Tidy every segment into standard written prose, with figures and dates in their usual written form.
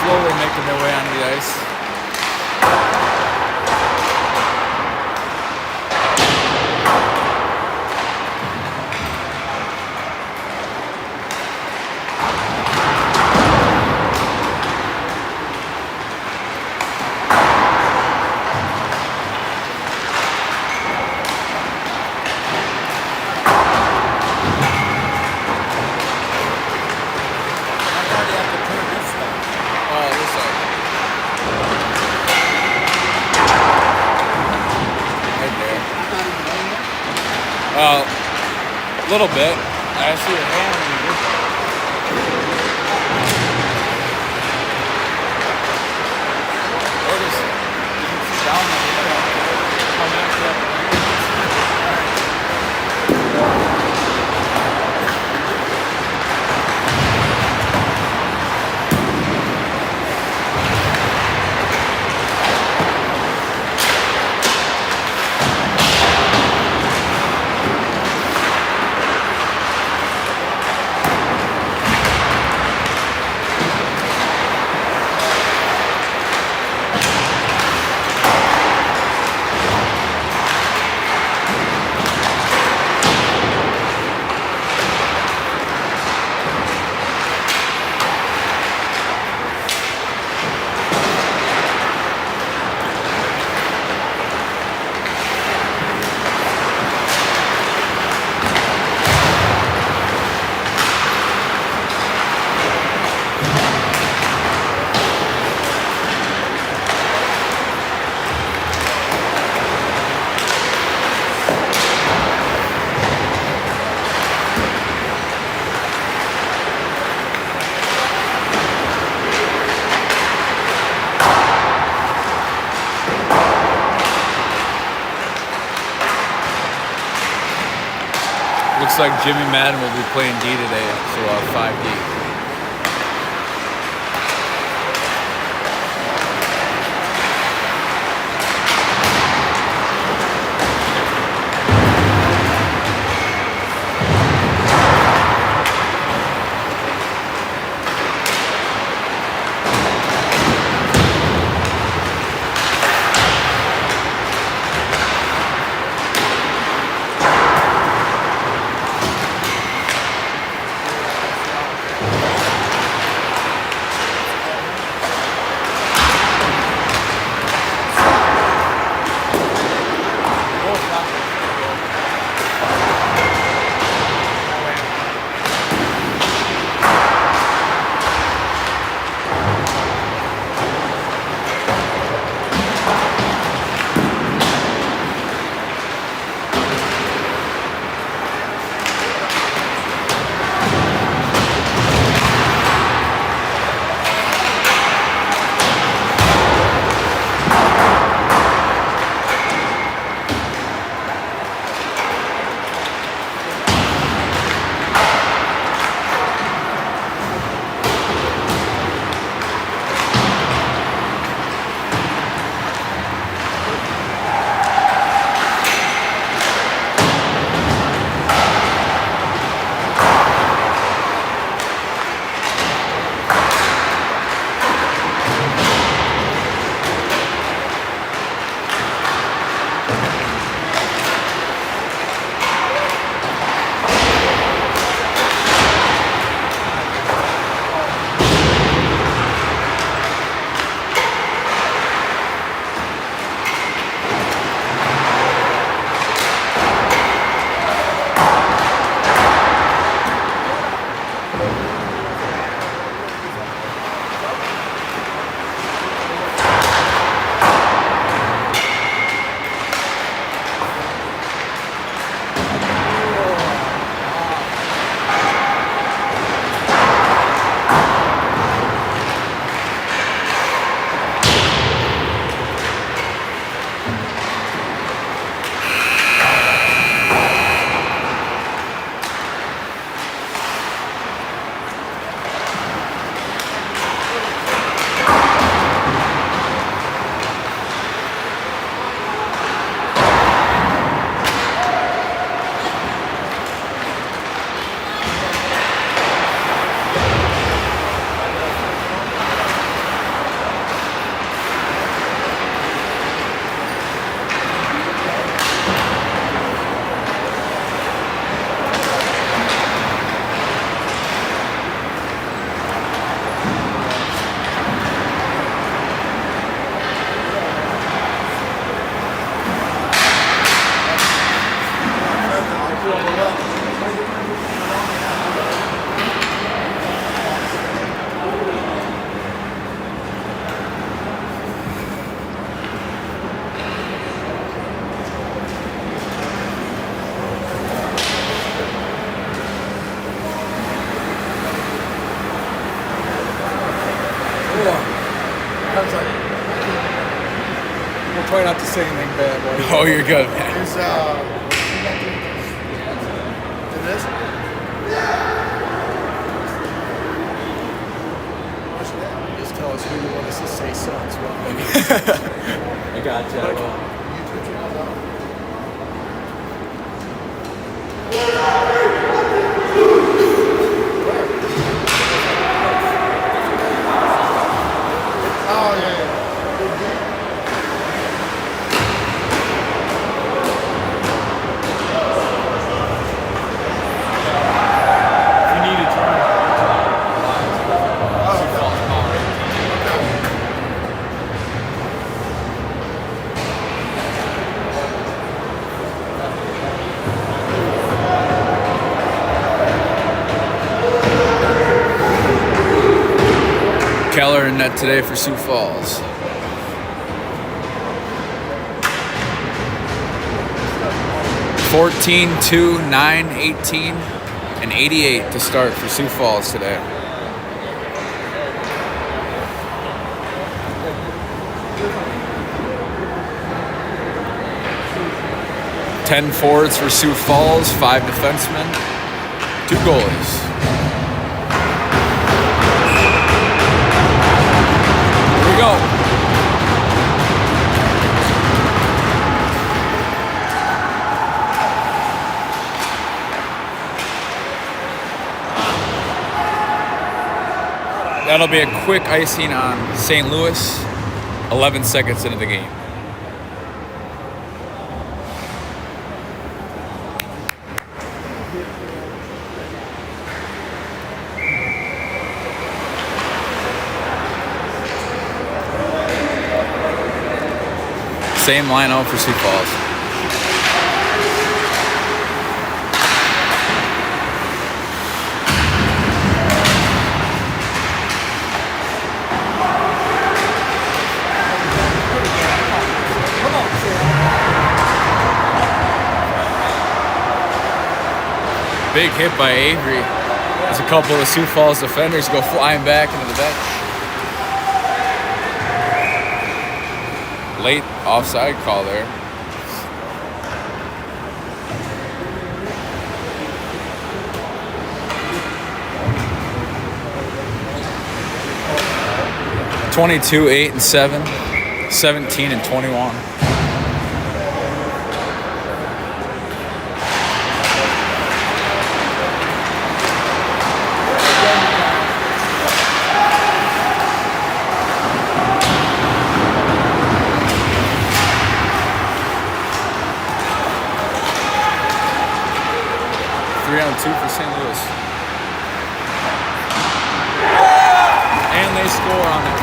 slowly making their way onto the ice. A little bit. I see your hand when you did that. Or just down Looks like Jimmy Madden will be playing D today, so 5D. Oh, you're good, man. There's it is? Just tell us who you want us to say sucks. I got you. Oh, yeah. Keller in net today for Sioux Falls. (14-2, 9-18, and 88 to start for Sioux Falls today. Ten forwards for Sioux Falls, 5 defensemen, 2 goalies. Here we go. That'll be a quick icing on St. Louis, 11 seconds into the game. Same lineup for Sioux Falls. Big hit by Avery as a couple of Sioux Falls defenders go flying back into the bench. Late offside call there. (22, 8 and 7, 17 and 21). (3-on-2 for St. Louis. And they score on it.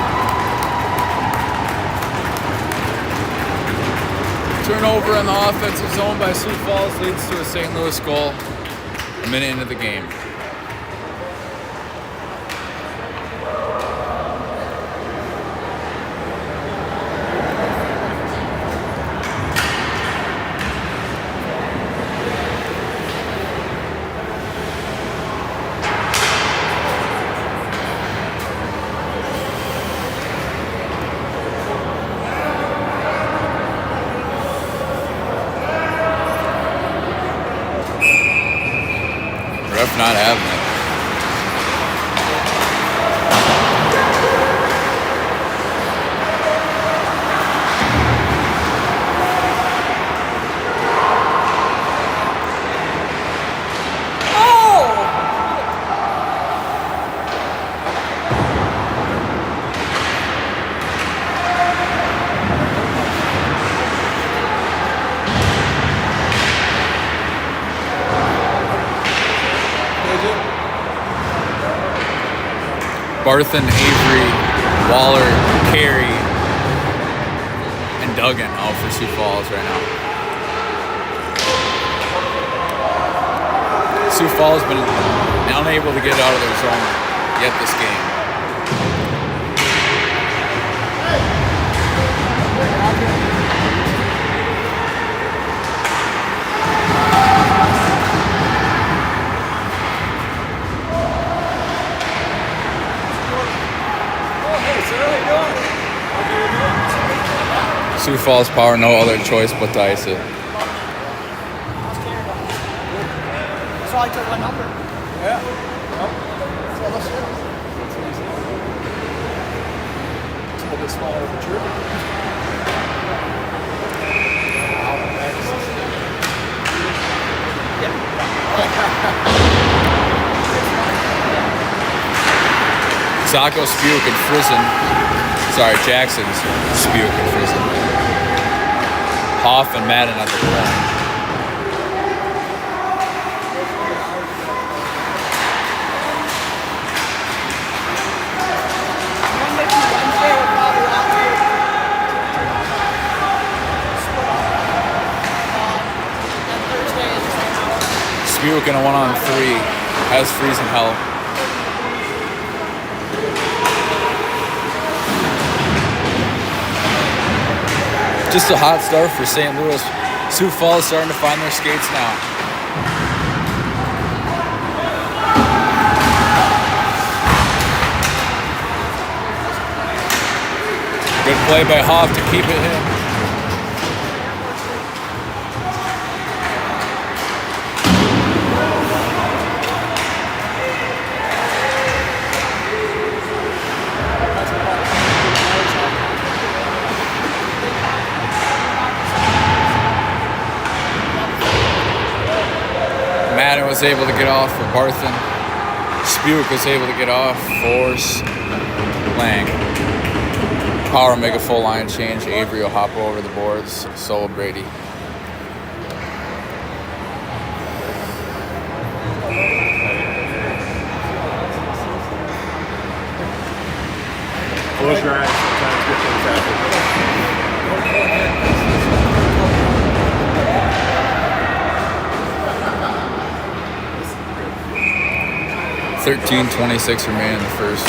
Turnover in the offensive zone by Sioux Falls leads to a St. Louis goal a minute into the game. Ref not having it. Barthen, Avery, Waller, Carey, and Duggan all for Sioux Falls right now. Sioux Falls been unable to get out of their zone yet this game. Sioux Falls Power, no other choice but to ice it. So I took my number. Yeah. So let's do it. It's a little bit smaller of a trip. Saco, Spuke, and Friesen. Sorry, Jackson's Spuke and Friesen. Hoff and Madden at the point. Spuke in a 1-on-3 has Friesen help. Just a hot start for St. Louis. Sioux Falls starting to find their skates now. Good play by Hoff to keep it in. Madden was able to get off for Barthen. Spuke was able to get off for Lang. Power make a full line change. Avery will hop over the boards. So will Brady. Close your eyes. Sometimes get things happen. 13:26 remaining in the first.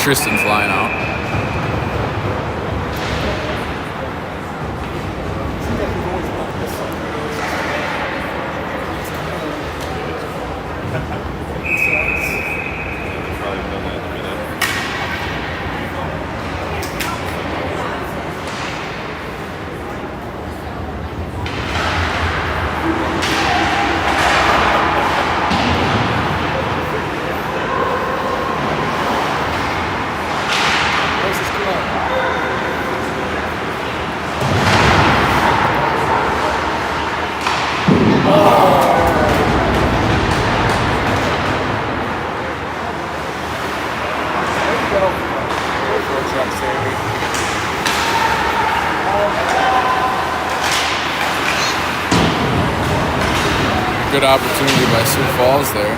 Tristan's line out. Good opportunity by Sioux Falls there.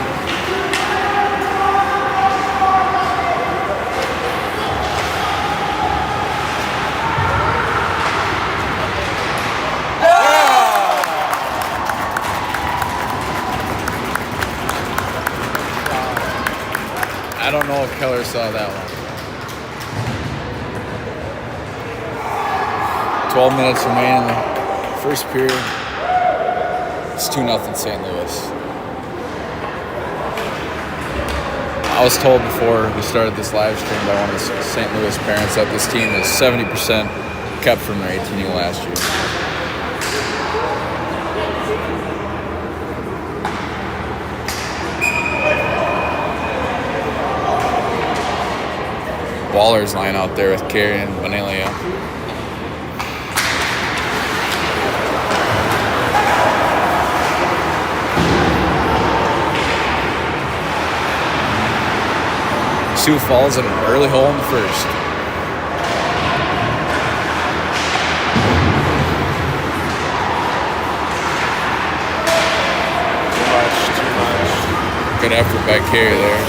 I don't know if Keller saw that one. 12 minutes remaining in the first period. It's 2-0 St. Louis. I was told before we started this live stream by one of the St. Louis parents that this team is 70% kept from their 18U last year. Waller's line out there with Carey and Benelia. Sioux Falls in an early hole in the first. Too much. Good effort by Carey there.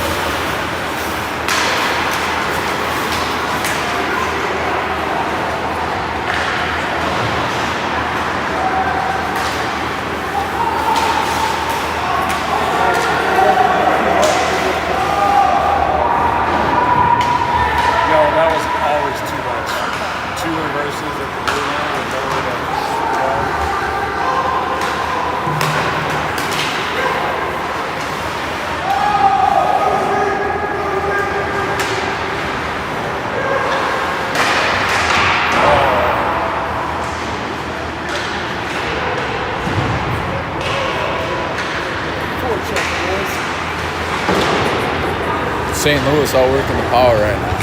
St. Louis all working the power right now.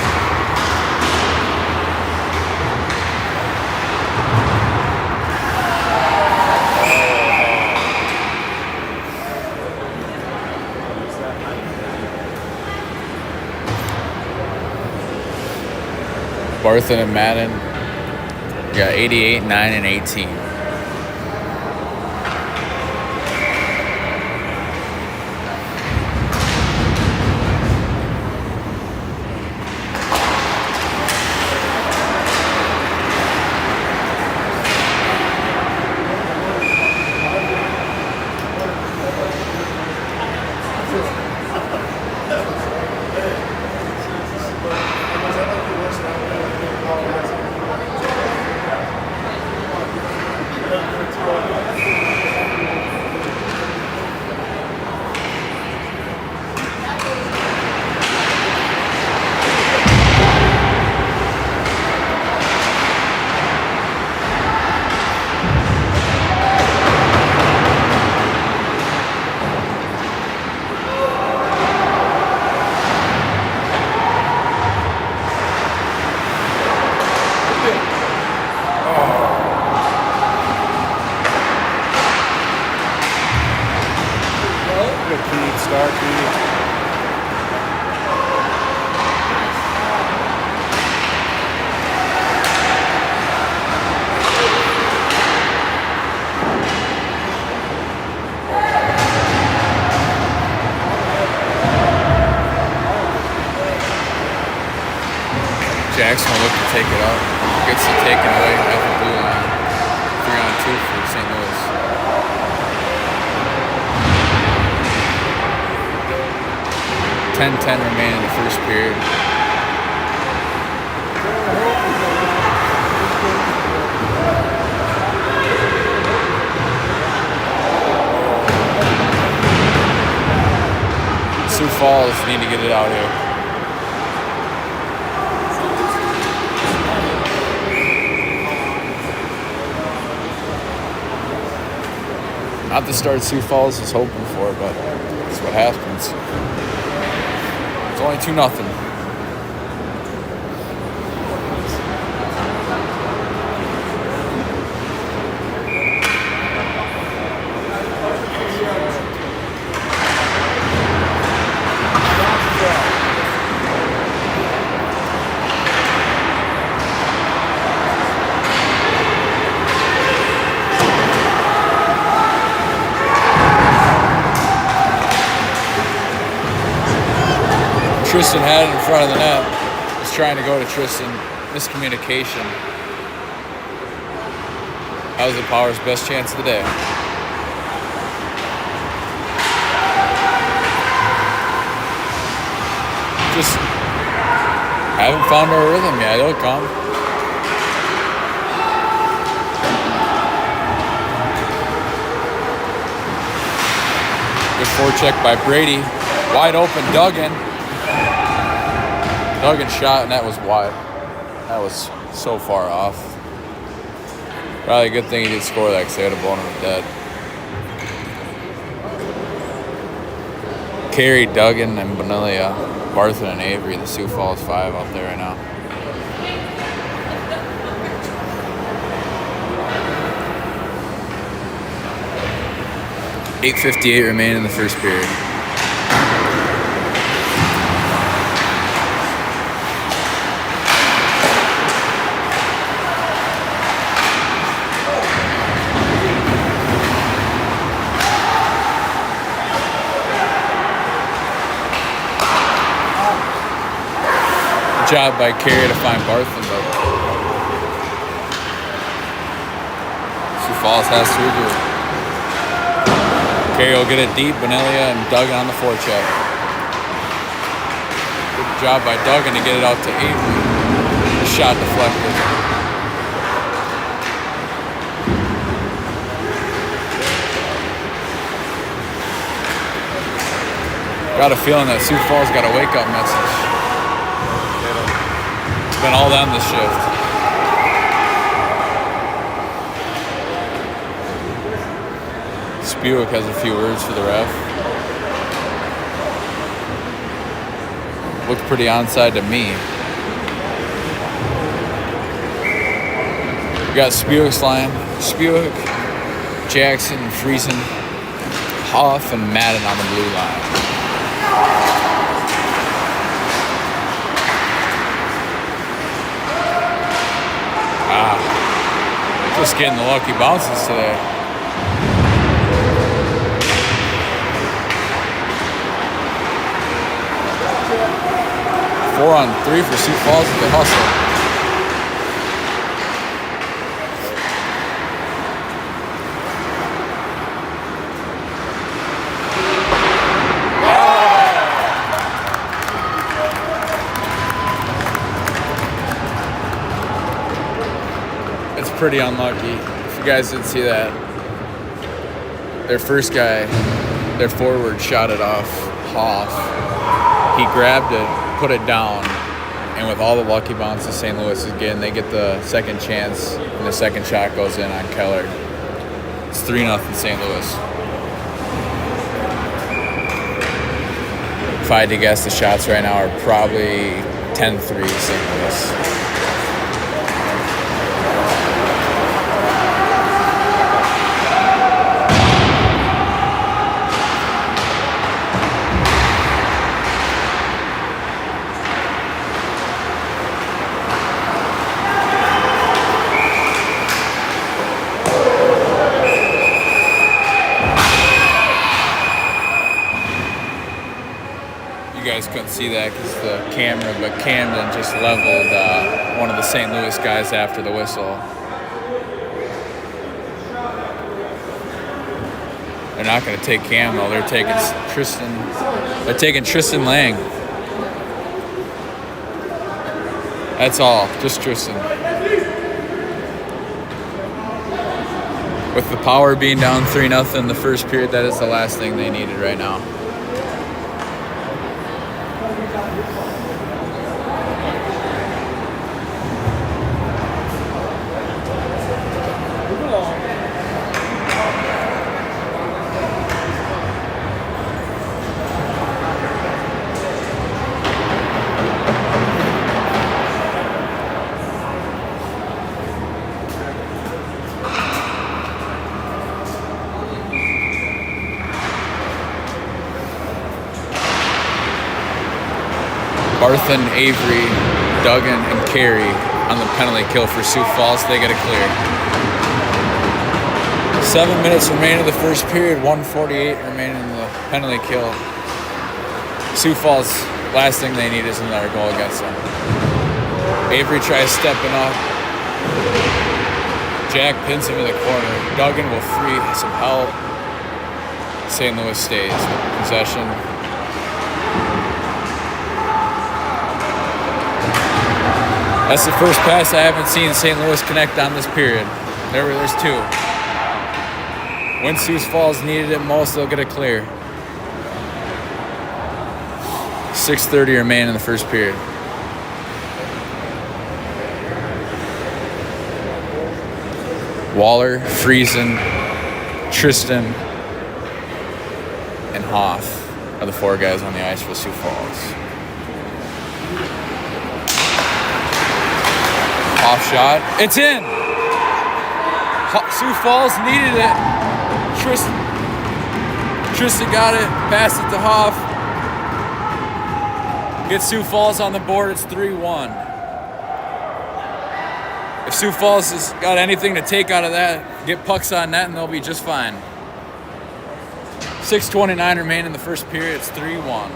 Barthen and Madden. You got 88, 9, and 18. Jackson will look to take it up. Gets it taken away at the blue line. 3-on-2 for St. Louis. .10 remaining in the first period. Sioux Falls need to get it out here. Not the start Sioux Falls was hoping for, but that's what happens. It's only 2-0. Tristan had it in front of the net. Was trying to go to Tristan. Miscommunication. That was the Power's best chance of the day. Just haven't found our rhythm yet. It'll come. Good forecheck by Brady. Wide open Duggan. Duggan shot, and that was wide. That was so far off. Probably a good thing he didn't score that because they would have blown him dead. Carey, Duggan, and Bonilla, Barthen, and Avery, the Sioux Falls 5 out there right now. .8:58 remaining in the first period. Job by Carey to find Barthen, but Sioux Falls has to do it. Carey will get it deep, Bonilla and Duggan on the forecheck. Good job by Duggan to get it out to Avery. The shot deflected. Got a feeling that Sioux Falls got a wake-up message. Been all down this shift. Spiewak has a few words for the ref. Looked pretty onside to me. We got Spuick's line. Spuick, Jackson, Friesen, Hoff, and Madden on the blue line. Just getting the lucky bounces today. Four on three for Sioux Falls with the hustle. It's pretty unlucky. If you guys didn't see that, their first guy, their forward, shot it off Hoff. He grabbed it, put it down, and with all the lucky bounces St. Louis is getting, they get the second chance, and the second shot goes in on Keller. It's 3-0 St. Louis. If I had to guess, the shots right now are probably 10-3 St. Louis. You guys couldn't see that because the camera, but Camden just leveled one of the St. Louis guys after the whistle. They're not going to take Cam though. They're taking Tristan. They're taking Tristan Lang. That's all, just Tristan. With the Power being down 3-0 in the first period, that is the last thing they needed right now. Barthen, Avery, Duggan, and Carey on the penalty kill for Sioux Falls. They get a clear. 7 minutes remaining in the first period, 1:48 remaining in the penalty kill. Sioux Falls, last thing they need is another goal against them. Avery tries stepping up. Jack pins him in the corner. Duggan will free some help. St. Louis stays with possession. That's the first pass I haven't seen St. Louis connect on this period. There's two. When Sioux Falls needed it most, they'll get a clear. 6:30 remain in the first period. Waller, Friesen, Tristan, and Hoff are the four guys on the ice for Sioux Falls. Off shot. It's in. Sioux Falls needed it. Tristan got it. Passed it to Hoff. Gets Sioux Falls on the board. It's 3-1. If Sioux Falls has got anything to take out of that, get pucks on net and they'll be just fine. 6:29 remain in the first period. It's 3-1.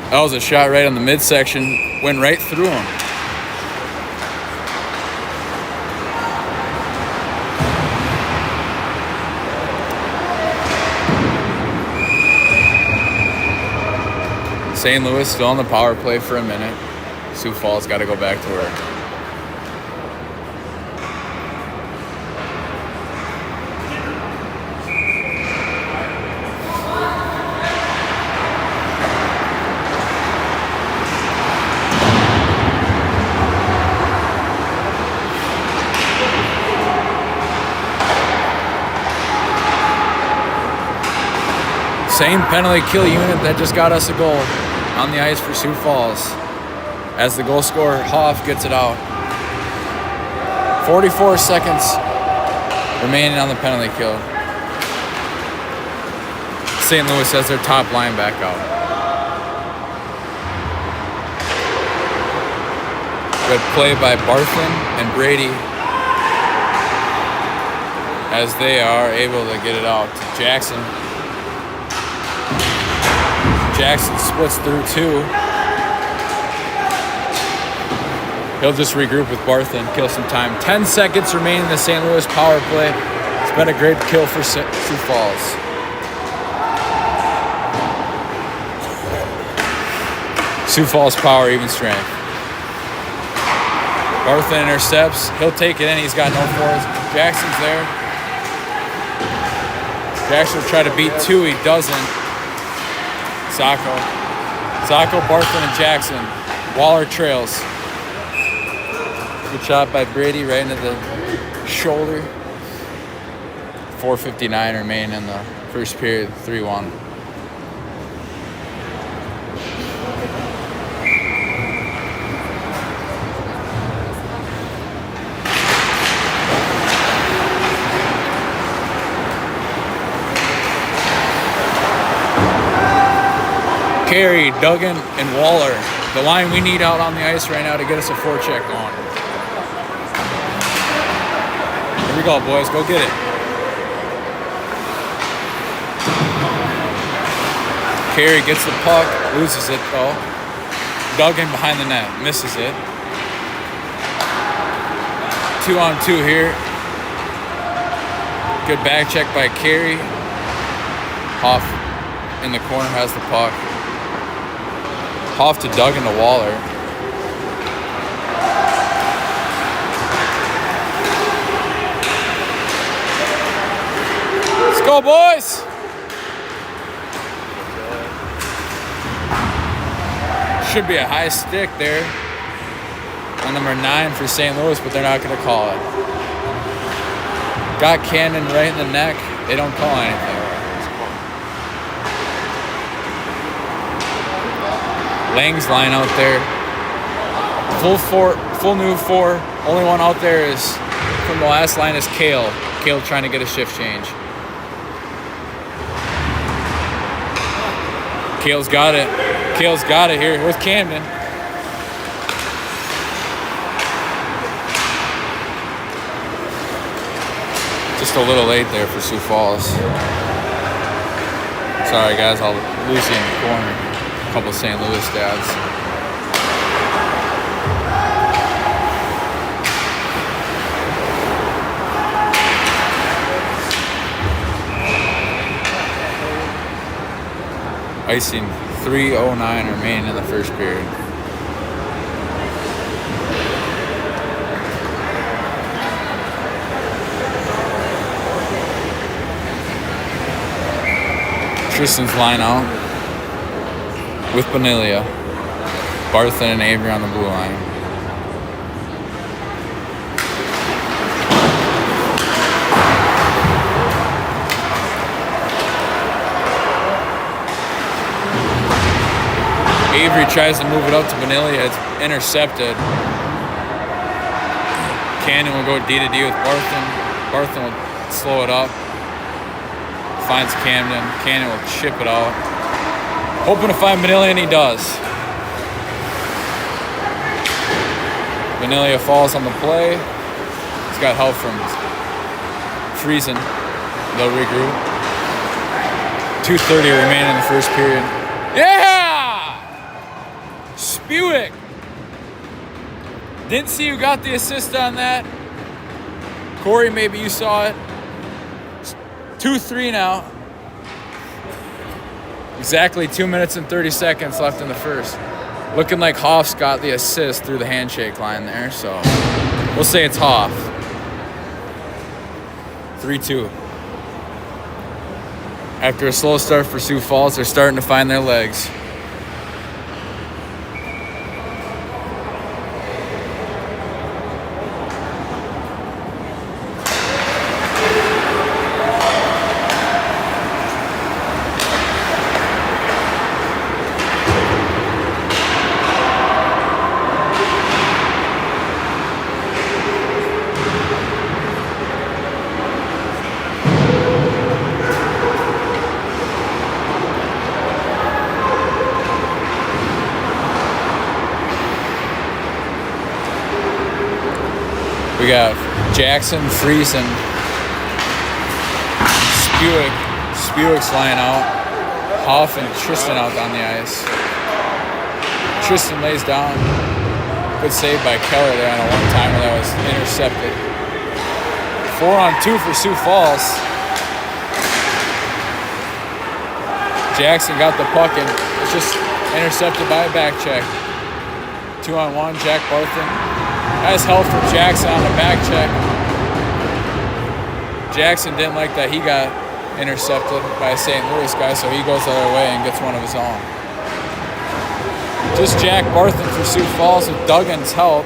That was a shot right on the midsection. Went right through him. St. Louis still on the power play for a minute. Sioux Falls got to go back to work. Same penalty kill unit that just got us a goal on the ice for Sioux Falls. As the goal scorer, Hoff, gets it out. 44 seconds remaining on the penalty kill. St. Louis has their top line back out. Good play by Barthen and Brady as they are able to get it out to Jackson. Jackson splits through two. He'll just regroup with Barthen, kill some time. 10 seconds remaining in the St. Louis power play. It's been a great kill for Sioux Falls. Sioux Falls power, even strength. Barthen intercepts. He'll take it in. He's got no forwards. Jackson's there. Jackson will try to beat two. He doesn't. Sacco, Barthen, and Jackson. Waller trails. Good shot by Brady right into the shoulder. 4:59 remaining in the first period, 3-1. Carey, Duggan, and Waller. The line we need out on the ice right now to get us a forecheck going. Here we go, boys. Go get it. Carey gets the puck, loses it though. Duggan behind the net, misses it. 2-on-2 here. Good back check by Carey. Hoff in the corner has the puck. Hoff to Duggan to Waller. Let's go, boys! Should be a high stick there on number 9 for St. Louis, but they're not going to call it. Got Cannon right in the neck. They don't call anything. Lang's line out there. Full new four. Only one out there is from the last line is Kale. Kale trying to get a shift change. Kale's got it. Kale's got it here with Camden. Just a little late there for Sioux Falls. Sorry guys, I'll lose you in the corner. Couple St. Louis dads. Icing 3:09 remaining in the first period. Tristan's line out with Bonilla, Barthen and Avery on the blue line. Avery tries to move it up to Bonilla. It's intercepted. Cannon will go D-to-D with Barthen. Barthen will slow it up. Finds Camden. Cannon will chip it out. Hoping to find Bonilla, and he does. Bonilla falls on the play. He's got help from Friesen. They'll regroup. 2:30 remaining in the first period. Yeah! Spewick. Didn't see who got the assist on that. Corey, maybe you saw it. 2-3 now. Exactly 2 minutes and 30 seconds left in the first. Looking like Hoff's got the assist through the handshake line there, so we'll say it's Hoff. 3-2. After a slow start for Sioux Falls, they're starting to find their legs. We got Jackson, Friesen, Spewick's lying out. Hoff and Tristan out on the ice. Tristan lays down. Good save by Keller there on a one-timer that was intercepted. 4-on-2 for Sioux Falls. Jackson got the puck and it's just intercepted by a back check. 2-on-1, Jack Barthen. Nice help from Jackson on the back check. Jackson didn't like that he got intercepted by a St. Louis guy, so he goes the other way and gets one of his own. Just Jack Barthen for Sioux Falls with Duggan's help.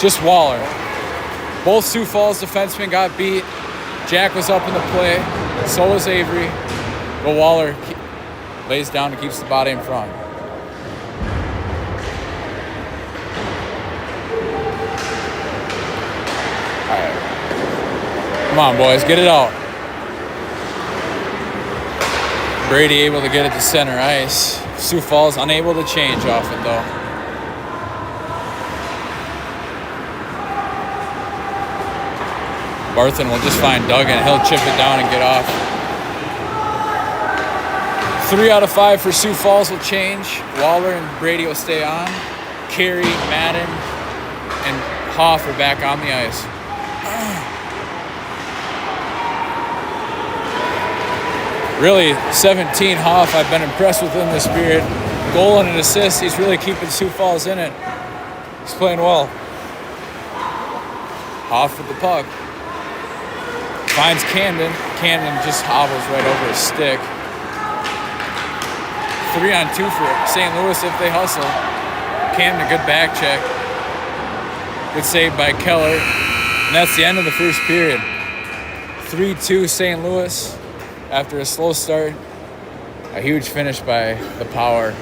Just Waller. Both Sioux Falls defensemen got beat. Jack was up in the play. So was Avery. But Waller lays down and keeps the body in front. All right. Come on, boys. Get it out. Brady able to get it to center ice. Sioux Falls unable to change off it, though. Barthen will just find Duggan. He'll chip it down and get off. 3 out of 5 for Sioux Falls will change. Waller and Brady will stay on. Carey, Madden, and Hoff are back on the ice. Really, 17 Hoff, I've been impressed with him this period. Goal and an assist, he's really keeping Sioux Falls in it. He's playing well. Hoff with the puck. Finds Camden. Camden just hobbles right over his stick. 3-on-2 for St. Louis if they hustle. Camden, good back check. Good save by Keller. And that's the end of the first period. 3-2 St. Louis after a slow start. A huge finish by the Power.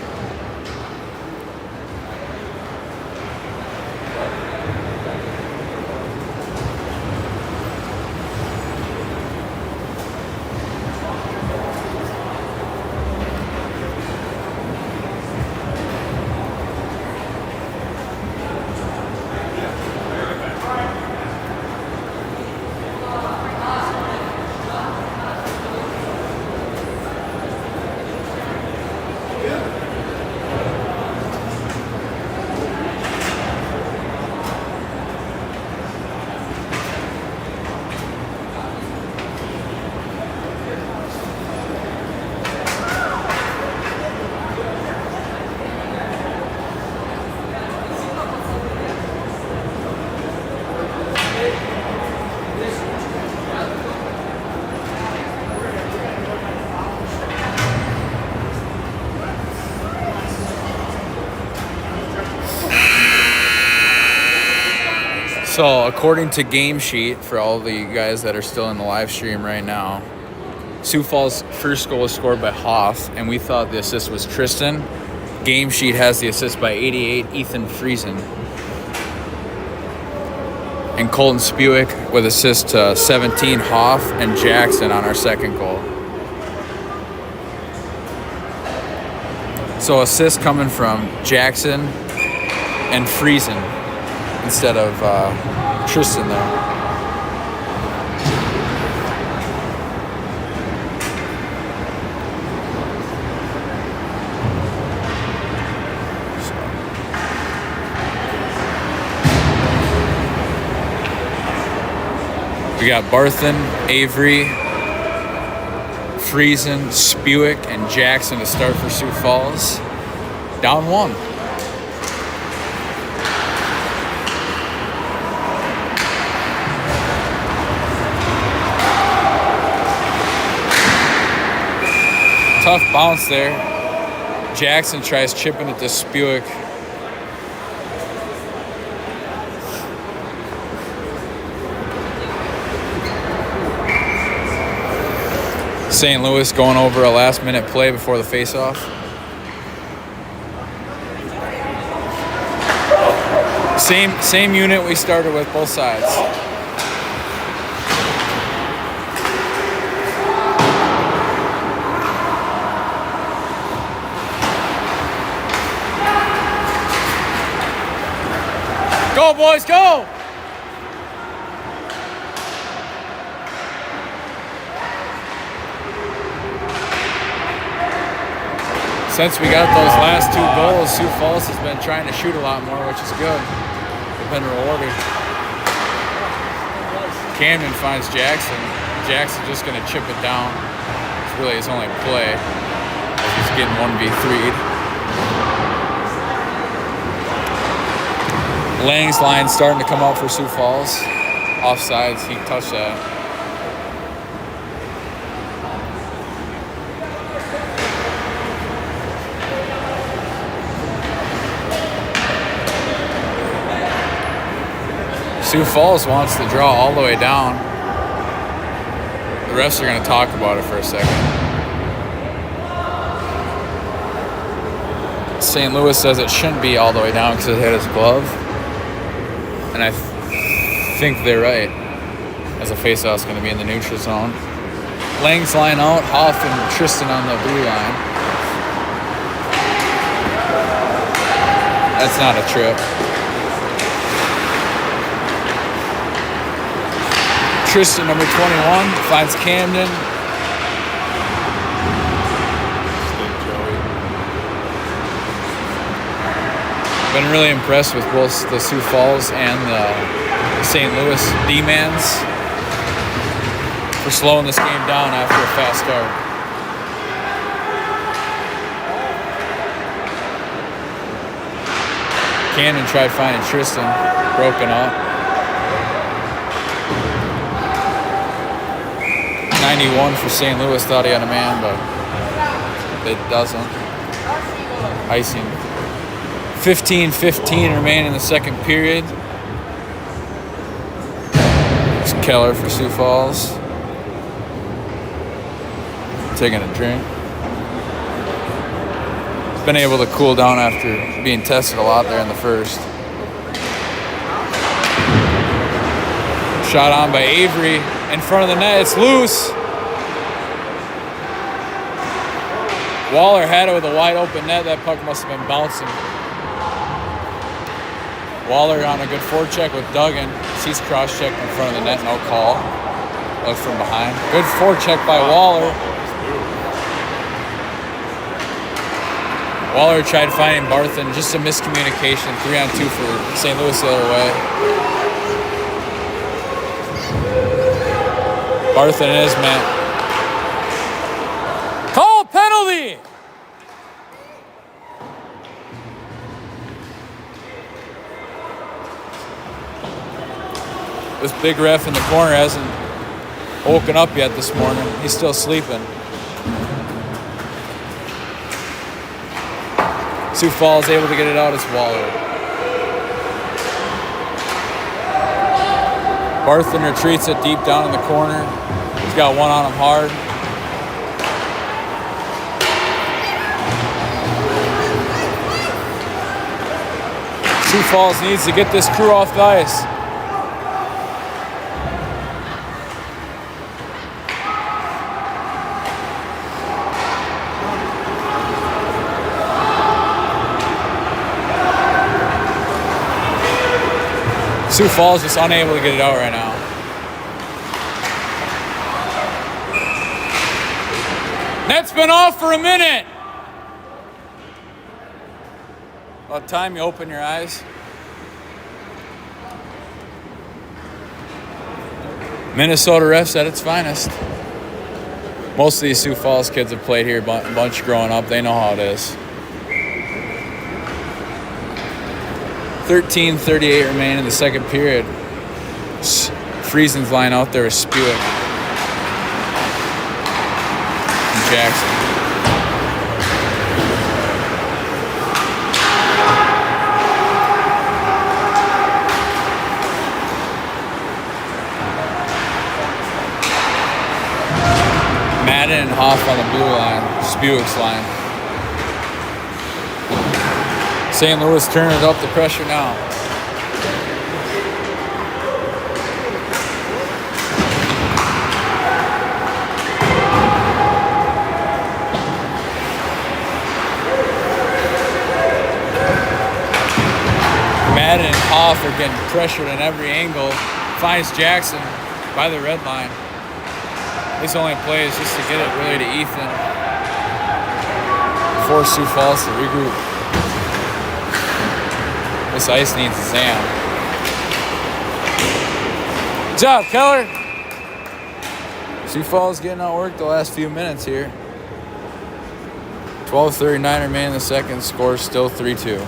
So according to Game Sheet, for all the guys that are still in the live stream right now, Sioux Falls' first goal was scored by Hoff, and we thought the assist was Tristan. Game Sheet has the assist by 88, Ethan Friesen. And Colton Spewick with assist to 17, Hoff and Jackson on our second goal. So assist coming from Jackson and Friesen instead of Tristan there. We got Barthen, Avery, Friesen, Spewick, and Jackson to start for Sioux Falls. Down 1. Tough bounce there. Jackson tries chipping it to Spewick. St. Louis going over a last-minute play before the face-off. Same unit we started with, both sides. Go, boys, go! Since we got those last 2 goals, Sioux Falls has been trying to shoot a lot more, which is good. They've been rewarded. Camden finds Jackson. Jackson's just going to chip it down. It's really his only play, as he's getting 1v3'd. Lang's line starting to come out for Sioux Falls. Offsides, he touched that. Sioux Falls wants to draw all the way down. The refs are going to talk about it for a second. St. Louis says it shouldn't be all the way down because it hit his glove. And I think they're right, as a faceoff's going to be in the neutral zone. Lang's line out, Hoff and Tristan on the blue line. That's not a trip. Tristan, number 21, finds Camden. Been really impressed with both the Sioux Falls and the St. Louis D-mans for slowing this game down after a fast start. Camden tried finding Tristan, broken up. 91 for St. Louis, thought he had a man, but it doesn't. Icing. 15-15 remain in the second period. It's Keller for Sioux Falls. Taking a drink. He's been able to cool down after being tested a lot there in the first. Shot on by Avery. In front of the net, it's loose. Waller had it with a wide open net. That puck must have been bouncing. Waller on a good forecheck with Duggan. He's cross-checked in front of the net, no call. Look from behind. Good forecheck by Waller. Waller tried finding Barthen. Just a miscommunication. 3-on-2 for St. Louis the other way. Barthen and his man. Call penalty! This big ref in the corner hasn't woken up yet this morning. He's still sleeping. Sioux Falls able to get it out as Waller. Barthen retreats it deep down in the corner. He's got one on him hard. Sioux Falls needs to get this crew off the ice. Sioux Falls just unable to get it out right now. Net's been off for a minute. About time you open your eyes. Minnesota refs at its finest. Most of these Sioux Falls kids have played here a bunch growing up. They know how it is. 13:38 remain in the second period. Friesen's line out there is Spewick and Jackson. Madden and Hoff on the blue line, Spewick's line. St. Louis turning up the pressure now. Eden and Hoff are getting pressured in every angle. Finds Jackson by the red line. His only play is just to get it really to Ethan. Force Sioux Falls to regroup. This ice needs a Zam. Good job, Keller. Sioux Falls getting outworked the last few minutes here. 12:39 remaining in the second. Score still 3-2.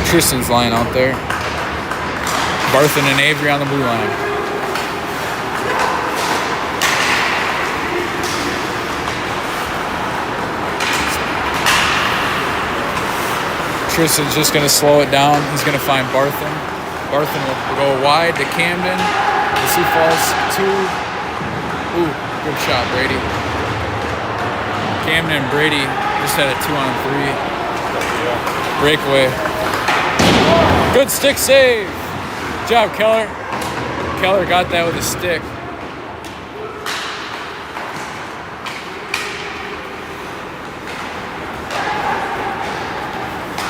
Tristan's line out there. Barthen and Avery on the blue line. Tristan's just going to slow it down. He's going to find Barthen. Barthen will go wide to Camden. The Sioux Falls 2. Ooh, good shot, Brady. Camden and Brady just had a 2-on-3. Breakaway. Good stick save. Good job, Keller. Keller got that with a stick.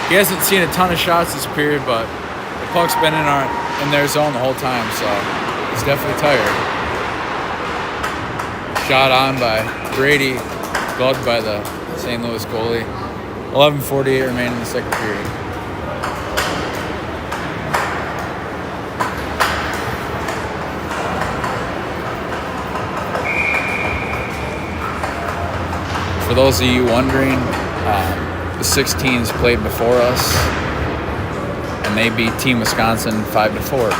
He hasn't seen a ton of shots this period, but the puck's been in their zone the whole time, so he's definitely tired. Shot on by Brady, gloved by the St. Louis goalie. 11:48 remaining in the second period. For those of you wondering, the 16s played before us, and they beat Team Wisconsin 5-4.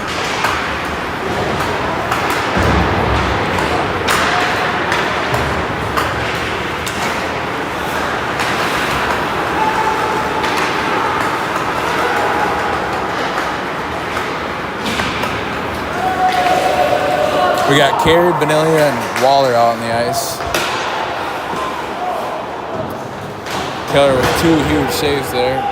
We got Carey, Bonilla, and Waller out on the ice. Keller with 2 huge saves there.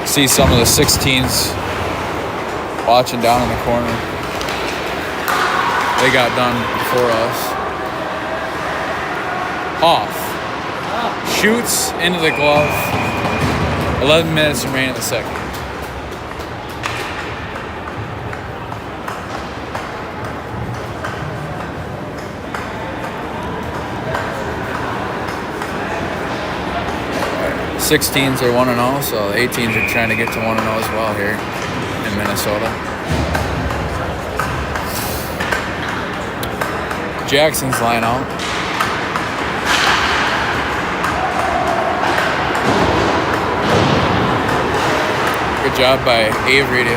See some of the 16s watching down in the corner. They got done before us. Off. Shoots into the glove. 11 minutes remaining in the second. The 16s are 1-0, so the 18s are trying to get to 1-0 as well here in Minnesota. Jackson's line out. Good job by Avery to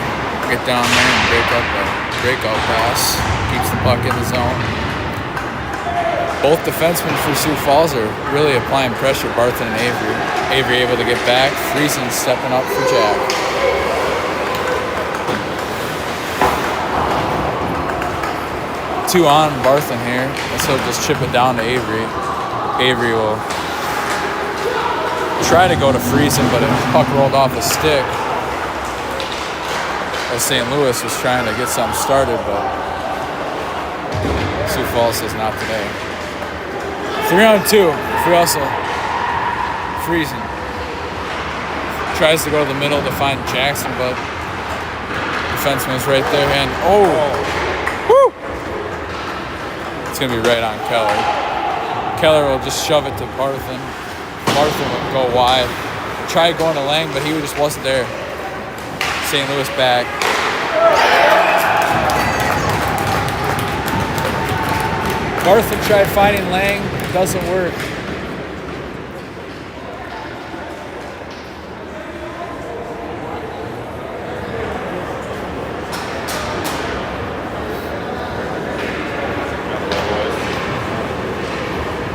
get down there and break up a breakout pass. Keeps the puck in the zone. Both defensemen for Sioux Falls are really applying pressure, Barthen and Avery. Avery able to get back. Friesen stepping up for Jack. Two on Barthen here. And so just chip it down to Avery. Avery will try to go to Friesen, but the puck rolled off his stick. As St. Louis was trying to get something started, but Sioux Falls says not today. 3-on-2. Free hustle. Friesen tries to go to the middle to find Jackson, but defenseman's right there, and woo! It's gonna be right on Keller. Keller will just shove it to Barthen. Barthen will go wide. Tried going to Lang, but he just wasn't there. St. Louis back. Barthen tried finding Lang. Doesn't work.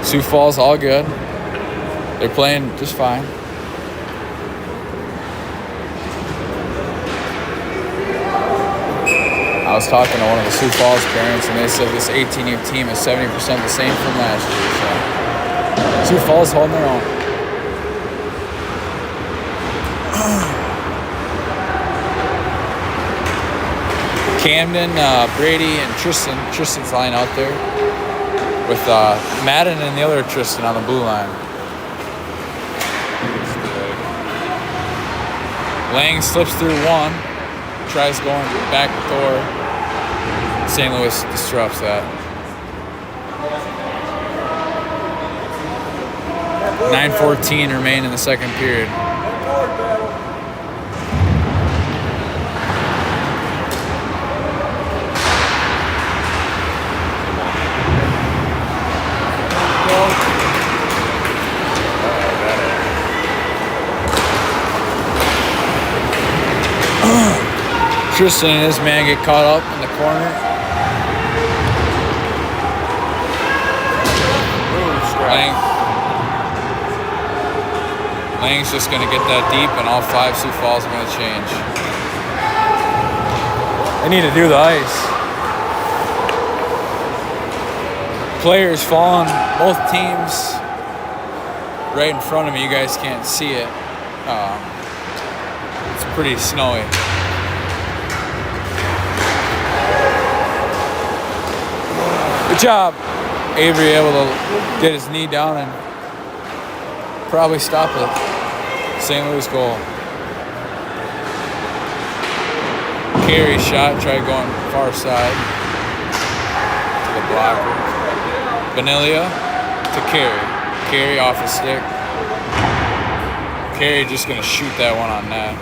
Sioux Falls all good. They're playing just fine. was talking to one of the Sioux Falls parents, and they said this 18U team is 70% the same from last year. So Sioux Falls holding their own. Camden, Brady, and Tristan. Tristan's line out there with Madden and the other Tristan on the blue line. Lang slips through one, tries going back door. St. Louis disrupts that. 9:14 remain in the second period. Tristan and his man get caught up in the corner. Lang's just going to get that deep, and all 5 Sioux Falls are going to change. They need to do the ice. Players falling, both teams right in front of me. You guys can't see it. It's pretty snowy. Good job. Avery able to get his knee down and probably stop the St. Louis goal. Carey shot, tried going far side to the blocker. Vanilla to Carey. Carey off the stick. Carey just going to shoot that one on net.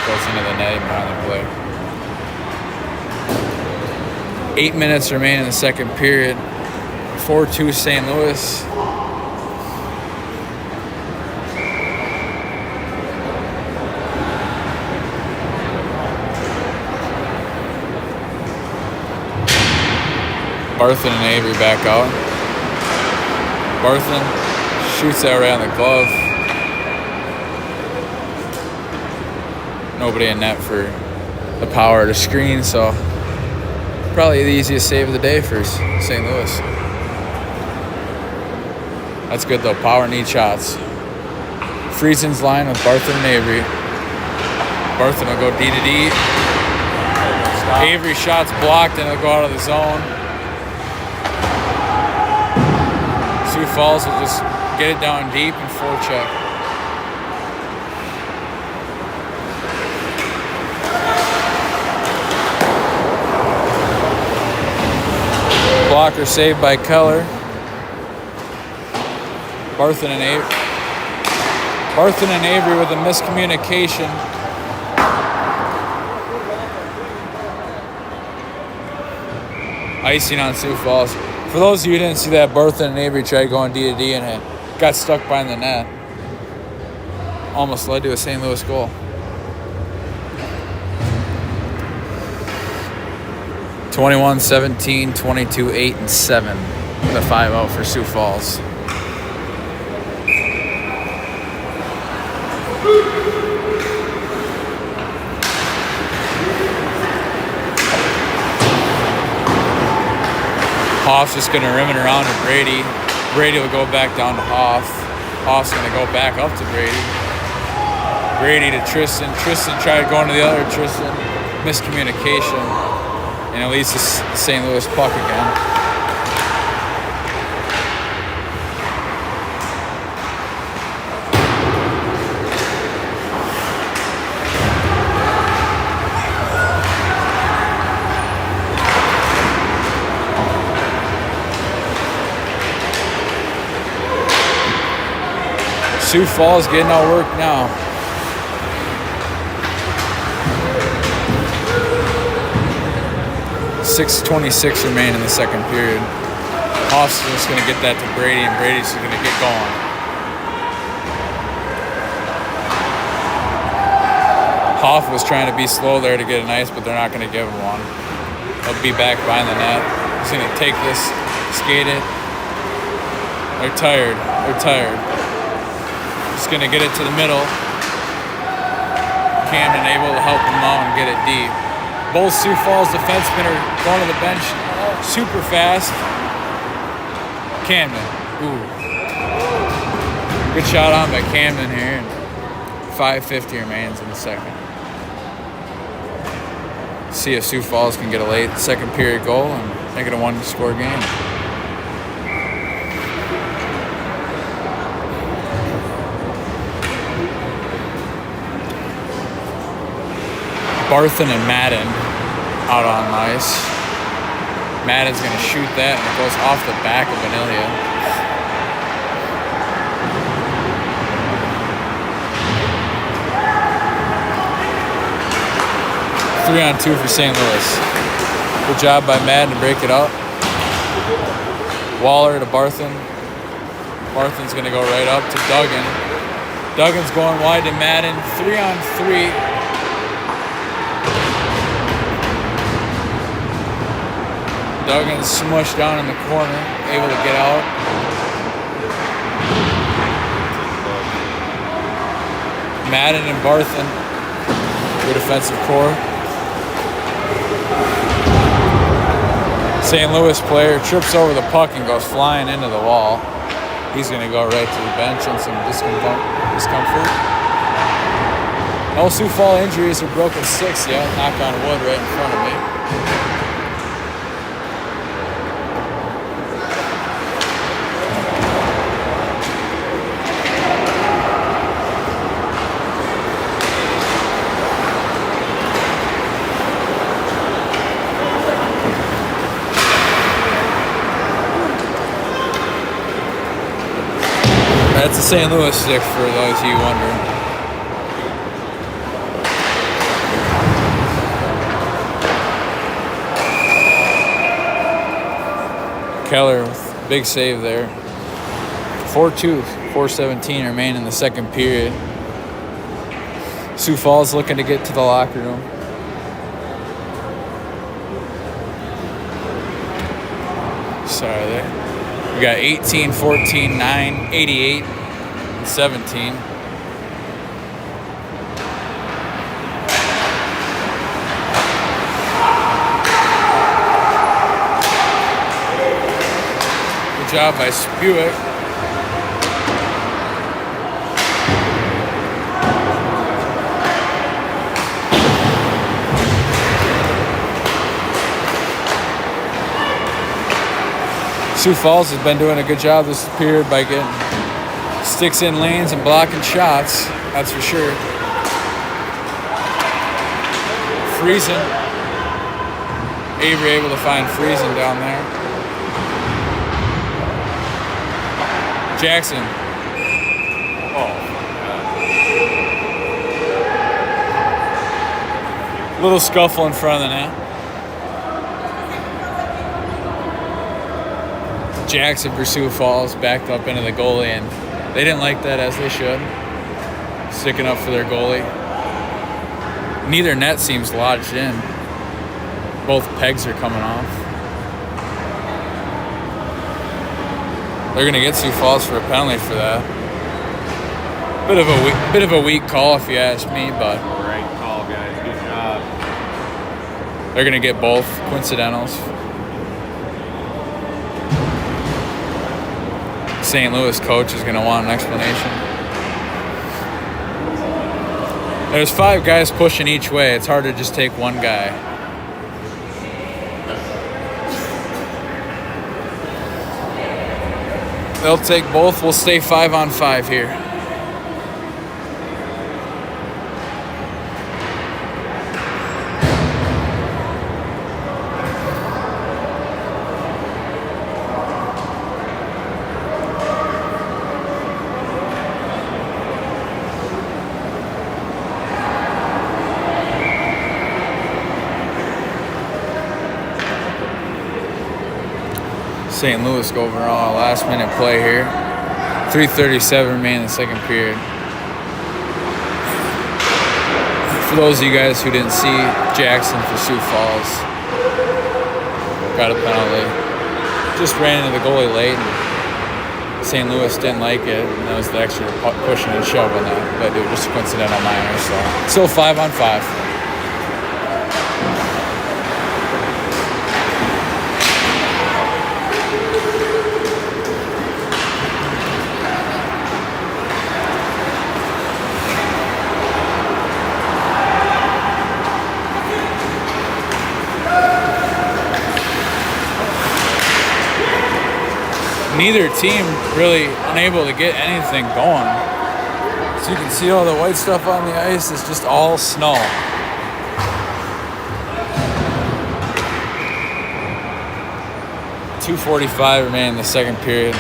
Goes into the net behind the play. 8 minutes remain in the second period. 4-2 St. Louis. Barthen and Avery back out. Barthen shoots that right on the glove. Nobody in net for the power to screen, so probably the easiest save of the day for St. Louis. That's good though. Power need shots. Friesen's line with Barthen and Avery. Barthen will go D to D. Avery shot's blocked and it'll go out of the zone. Sioux Falls will just get it down deep and forecheck. Blocker saved by Keller. Barthen and Avery with a miscommunication. Icing on Sioux Falls. For those of you who didn't see that, Barthen and Avery tried going D to D and it got stuck behind the net. Almost led to a St. Louis goal. (21-17, 22-8, and 7. The 5 out for Sioux Falls. Hoff's just going to rim it around to Brady. Brady will go back down to Hoff. Hoff's going to go back up to Brady. Brady to Tristan. Tristan tried going to the other Tristan. Miscommunication. And at least it's the St. Louis puck again. Sioux Falls getting our work now. .6:26 remain in the second period. Hoff's just going to get that to Brady, and Brady's going to get going. Hoff was trying to be slow there to get an ice, but they're not going to give him one. He'll be back behind the net. He's going to take this, skate it. They're tired. They're tired. Just going to get it to the middle. Camden able to help him out and get it deep. Both Sioux Falls defensemen are going to the bench super fast. Camden. Ooh. Good shot on by Camden here. 5:50 remains in the second. See if Sioux Falls can get a late second period goal and make it a one-score game. Barthen and Madden out on ice. Madden's going to shoot that, and it goes off the back of Vanillia. Three on two for St. Louis. Good job by Madden to break it up. Waller to Barthen. Barthen's going to go right up to Duggan. Duggan's going wide to Madden. 3 on 3. Duggan's smushed down in the corner, able to get out. Madden and Barthen, good defensive core. St. Louis player trips over the puck and goes flying into the wall. He's going to go right to the bench in some discomfort. No Sioux Falls injuries or broken 6 yet. Knock on wood right in front of me. That's a St. Louis stick for those of you wondering. Keller with a big save there. 4-2, 4:17 remain in the second period. Sioux Falls looking to get to the locker room. Sorry there. We got 18, 14, 9, 88, and 17. Good job by Spewick. Sioux Falls has been doing a good job this period by getting sticks in lanes and blocking shots, that's for sure. Friesen. Avery able to find Friesen down there. Jackson. Oh, Little scuffle in front of the net. Jackson for Sioux Falls backed up into the goalie, and they didn't like that, as they should. Sticking up for their goalie. Neither net seems lodged in. Both pegs are coming off. They're going to get Sioux Falls for a penalty for that. Bit of a weak call if you ask me, but great call, guys. Good job. they're going to get both coincidentals. St. Louis coach is going to want an explanation. There's 5 guys pushing each way. It's hard to just take one guy. They'll take both. We'll stay 5 on 5 here. St. Louis go overall, last minute play here. 3:37 remain in the second period. For those of you guys who didn't see, Jackson for Sioux Falls got a penalty. Just ran into the goalie late, and St. Louis didn't like it, and that was the extra pushing and shoving that. But it was just a coincidental minor, so still 5 on 5. neither team really unable to get anything going. So you can see all the white stuff on the ice is just all snow. .245 remain in the second period.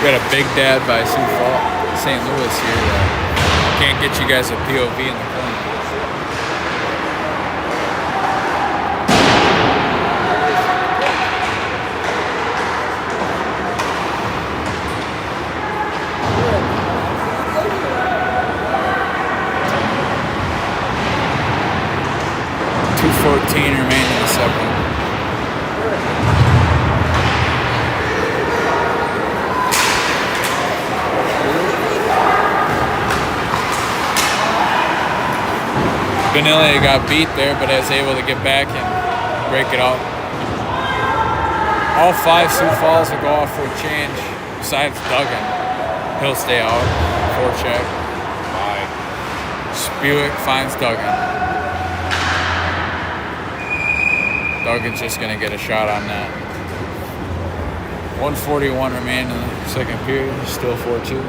We got a big dad by Sioux Falls, St. Louis here. Can't get you guys a POV in the corner. .214 remain in the second. Vanilla got beat there, but is able to get back and break it up. All 5 Sioux Falls will go off for a change, besides Duggan. He'll stay out, forecheck. Spewick finds Duggan. Duggan's just going to get a shot on that. 1:41 remain in the second period, still 4-2.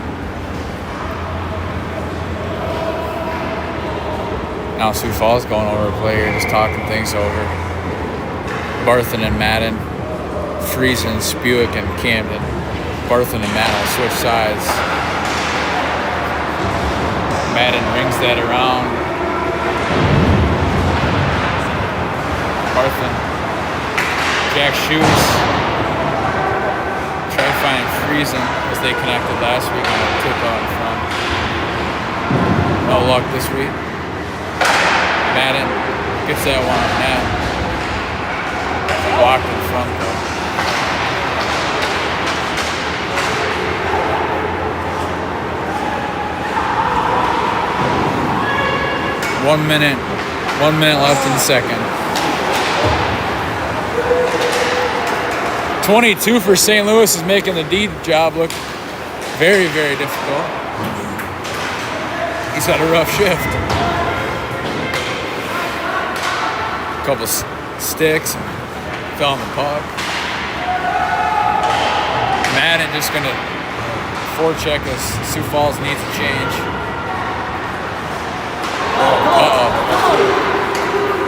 Now Sioux Falls going over a play here, just talking things over. Barthen and Madden, Friesen, Spewick, and Camden. Barthen and Madden will switch sides. Madden rings that around. Barthen, Jack shoes. Try to find Friesen as they connected last week on a tip out in front. No luck this week. Madden gets that one on net. Blocked in front though. One minute left in the second. 22 for St. Louis is making the D job look very, very difficult. He's had a rough shift. Couple sticks and fell on the puck. Madden just gonna forecheck as Sioux Falls needs a change. Uh-oh.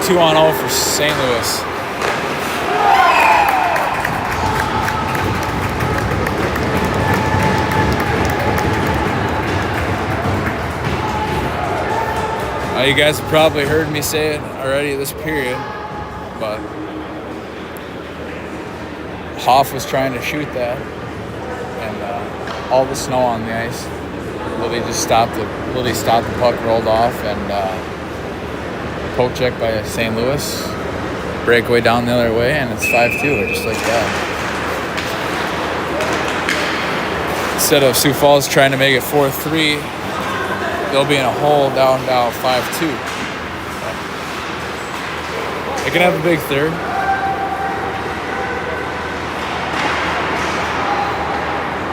2-0 for St. Louis. You guys have probably heard me say it already this period, but Hoff was trying to shoot that, and all the snow on the ice. Literally stopped the puck, rolled off, and poke check by St. Louis. Breakaway down the other way, and it's 5-2, just like that. Instead of Sioux Falls trying to make it 4-3, they'll be in a hole down 5-2. They can have a big third.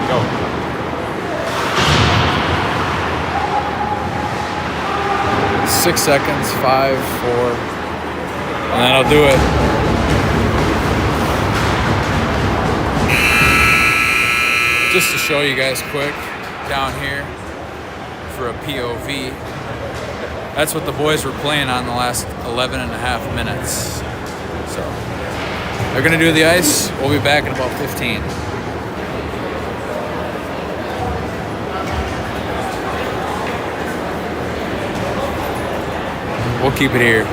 Go. Six seconds, 5, 4, and that'll do it. Just to show you guys quick, down here, for a POV. That's what the boys were playing on the last 11 and a half minutes. So they're going to do the ice. We'll be back in about 15. We'll keep it here.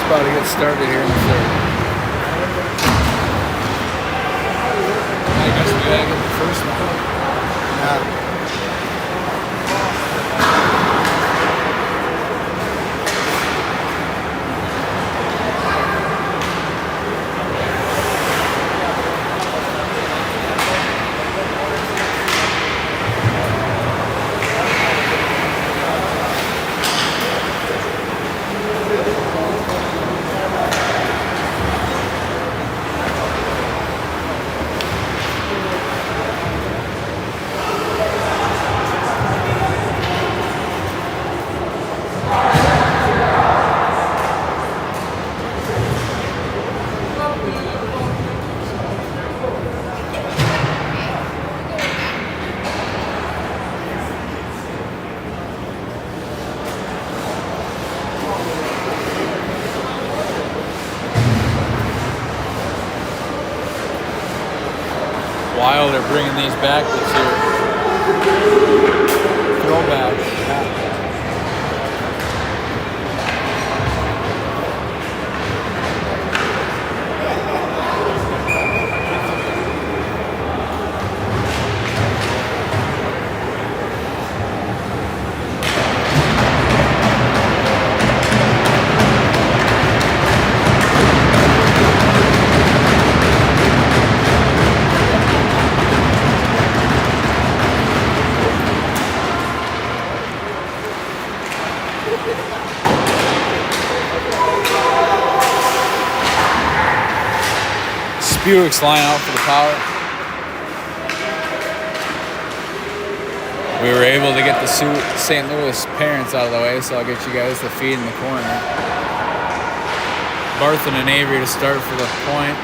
about to get started here in the third. I guess we gotta get the first one. Yeah. Wild are bringing these back this year. Throwback. Buick's line out for the power. We were able to get the St. Louis parents out of the way, so I'll get you guys the feed in the corner. Barthen and Avery to start for the point.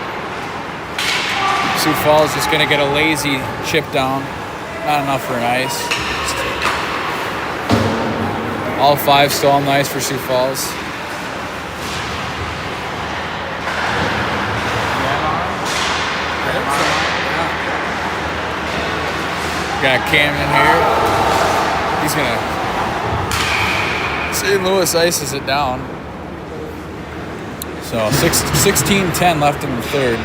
Sioux Falls just going to get a lazy chip down. Not enough for an ice. All five still on the ice for Sioux Falls. Got Cam in here. He's gonna. St. Louis ices it down. So 16-10 left in the third.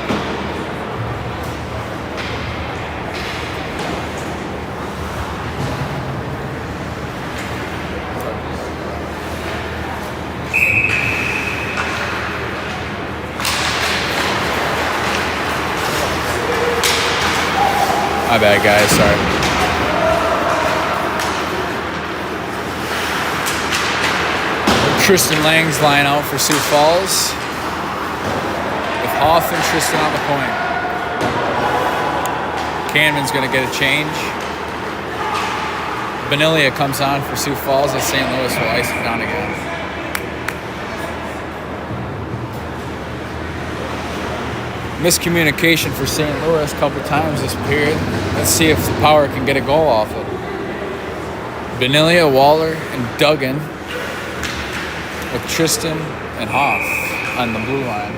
My bad, guys. Sorry. Tristan Lang's line out for Sioux Falls. With Hoff and Tristan on the point. Canman's going to get a change. Benilia comes on for Sioux Falls as St. Louis will ice it down again. Miscommunication for St. Louis a couple times this period. Let's see if the power can get a goal off it. Benilia, Waller, and Duggan with Tristan and Hoff on the blue line.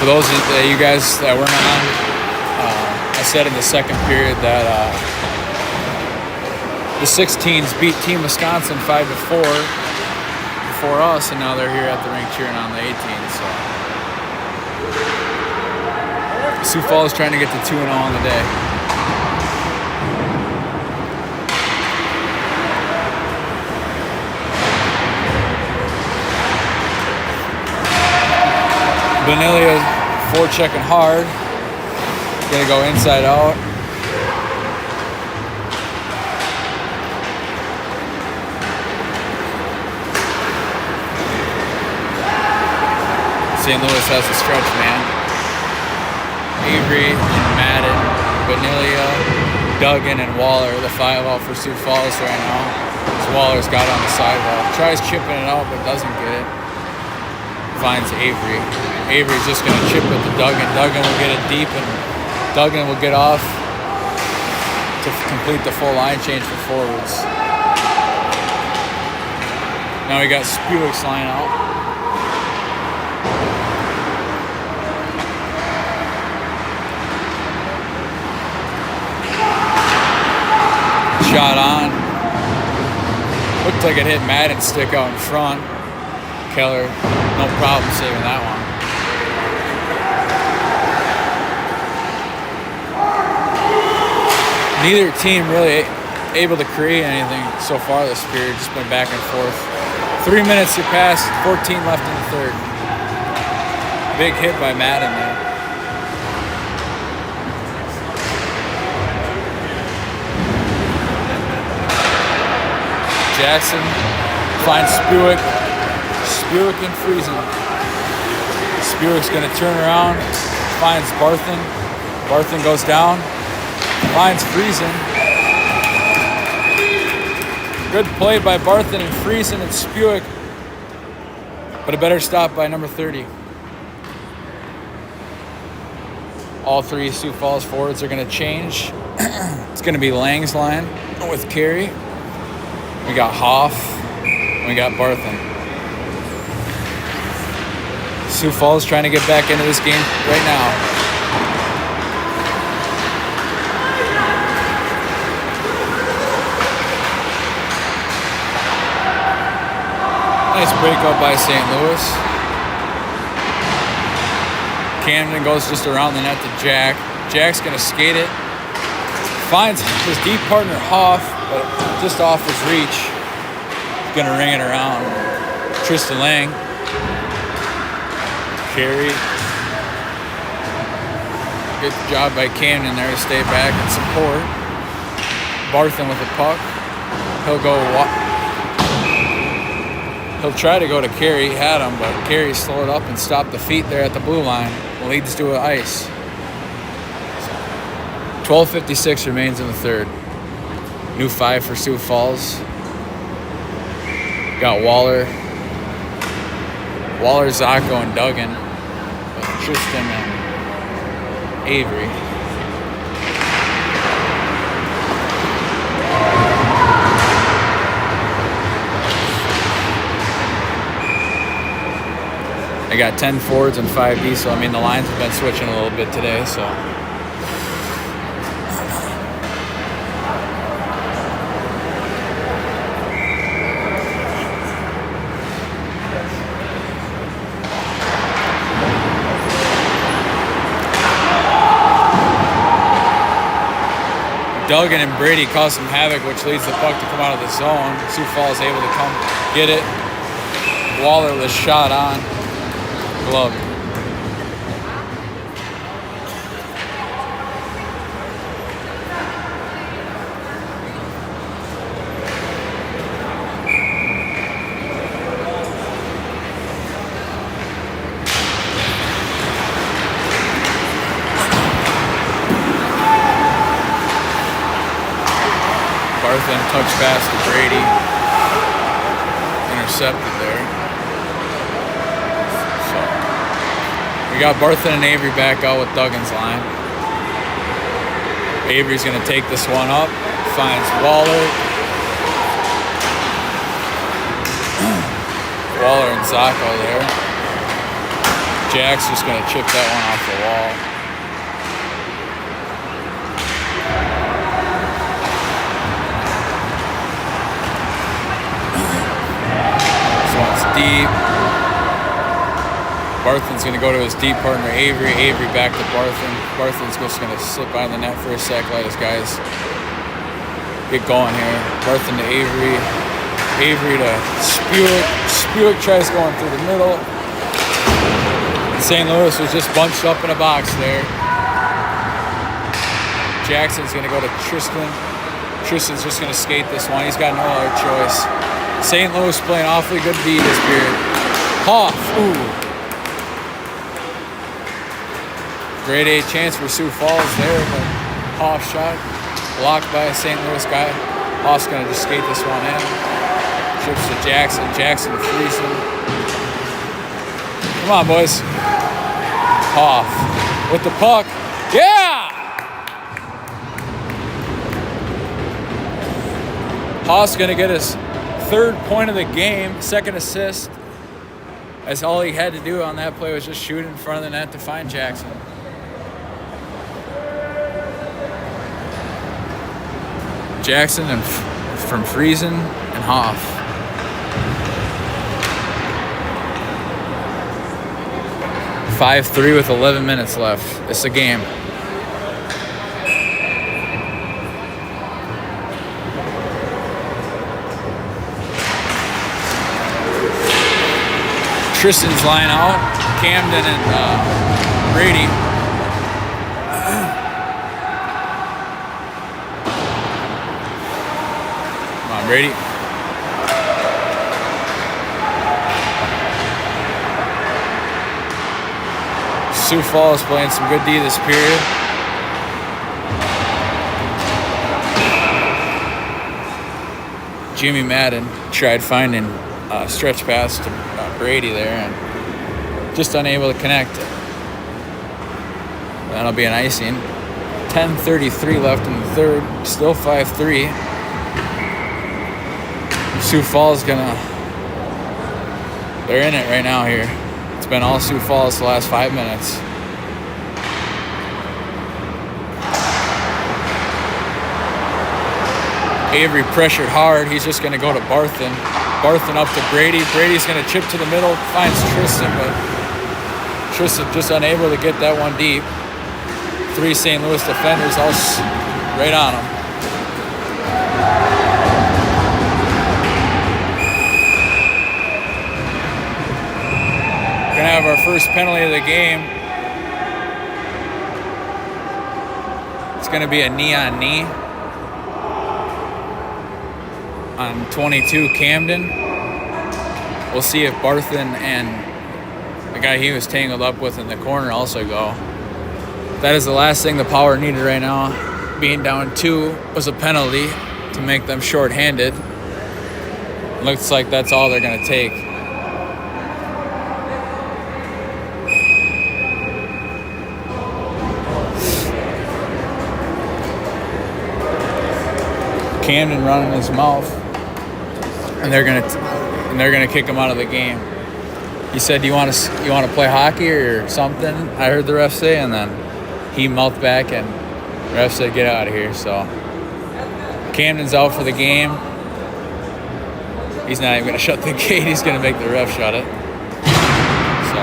For those of you guys that weren't on, I said in the second period that the 16s beat Team Wisconsin 5-4 before us, and now they're here at the rink cheering on the 18s. So Sioux Falls trying to get to 2-0 on the day. Benilia forechecking hard. Gonna go inside out. St. Louis has a stretch man. Avery and Madden, Benilia, Duggan, and Waller, the 5-out for Sioux Falls right now. As Waller's got it on the sidewall. Tries chipping it out, but doesn't get it. Finds Avery. Avery's just going to chip it to Duggan. Duggan will get it deep, and Duggan will get off to complete the full line change for forwards. Now we got Spuick's line out. Shot on. Looked like it hit Madden's stick out in front. Keller, no problem saving that one. Neither team really able to create anything so far this period. Just been back and forth. 3 minutes to pass, 14 left in the third. Big hit by Madden there. Jackson finds Spewick. Spewick and Friesen. Spewick's going to turn around, finds Barthen. Barthen goes down, finds Friesen. Good play by Barthen and Friesen and Spewick, but a better stop by number 30. All three Sioux Falls forwards are going to change. It's going to be Lang's line with Carey. We got Hoff, and we got Barthen. Sioux Falls trying to get back into this game right now. Nice breakup by St. Louis. Camden goes just around the net to Jack. Jack's going to skate it. Finds his deep partner Hoff, but just off his reach. He's going to ring it around. Tristan Lang. Carey. Good job by Camden there to stay back and support. Barthen with the puck. He'll try to go to Carey. He had him, but Carey slowed up and stopped the feet there at the blue line. Leads to an ice. 12:56 remains in the third. New 5 for Sioux Falls. Got Waller, Zacco, and Duggan. With Tristan and Avery. I got 10 forwards and 5 D, so I mean the lines have been switching a little bit today, so. Duggan and Brady cause some havoc, which leads the puck to come out of the zone. Sioux Falls able to come get it. Waller was shot on. Glove. Barthen touch pass to Brady. Intercepted there. We got Barthen and Avery back out with Duggan's line. Avery's going to take this one up. Finds Waller. Waller and Zacco there. Jack's just going to chip that one off the wall. This one's deep. Barthen's going to go to his deep partner, Avery. Avery back to Barthen. Barthen's just going to sit by the net for a sec, let his guys get going here. Barthen to Avery. Avery to Spewick. Spewick tries going through the middle. St. Louis was just bunched up in a box there. Jackson's going to go to Tristan. Tristan's just going to skate this one. He's got no other choice. St. Louis playing awfully good D this period. Hoff. Ooh. Grade A chance for Sioux Falls there, but Hoff shot blocked by a St. Louis guy. Hoff's going to just skate this one in. Trips to Jackson. Jackson to Friesen. Come on, boys. Hoff with the puck. Yeah! Hoff's going to get his third point of the game, second assist. As all he had to do on that play was just shoot in front of the net to find Jackson. Jackson and from Friesen and Hoff. 5-3 with 11 minutes left. It's a game. Tristan's line out. Camden and Brady. Come on, Brady. Sioux Falls playing some good D this period. Jimmy Madden tried finding a stretch pass to Brady there and just unable to connect. That'll be an icing. 10:33 left in the third. Still 5-3. Sioux Falls they're in it right now here. It's been all Sioux Falls the last 5 minutes. Avery pressured hard. He's just going to go to Barthen. Barthen up to Brady. Brady's going to chip to the middle. Finds Tristan, but Tristan just unable to get that one deep. 3 St. Louis defenders all right on him. We're going to have our first penalty of the game. It's going to be a knee-on-knee on 22 Camden. We'll see if Barthen and the guy he was tangled up with in the corner also go. That is the last thing the Power needed right now. Being down 2 was a penalty to make them shorthanded. Looks like that's all they're going to take. Camden running his mouth, and they're gonna kick him out of the game. He said, "You want to play hockey or something?" I heard the ref say, and then he mouthed back, and the ref said, "Get out of here." So Camden's out for the game. He's not even gonna shut the gate. He's gonna make the ref shut it. So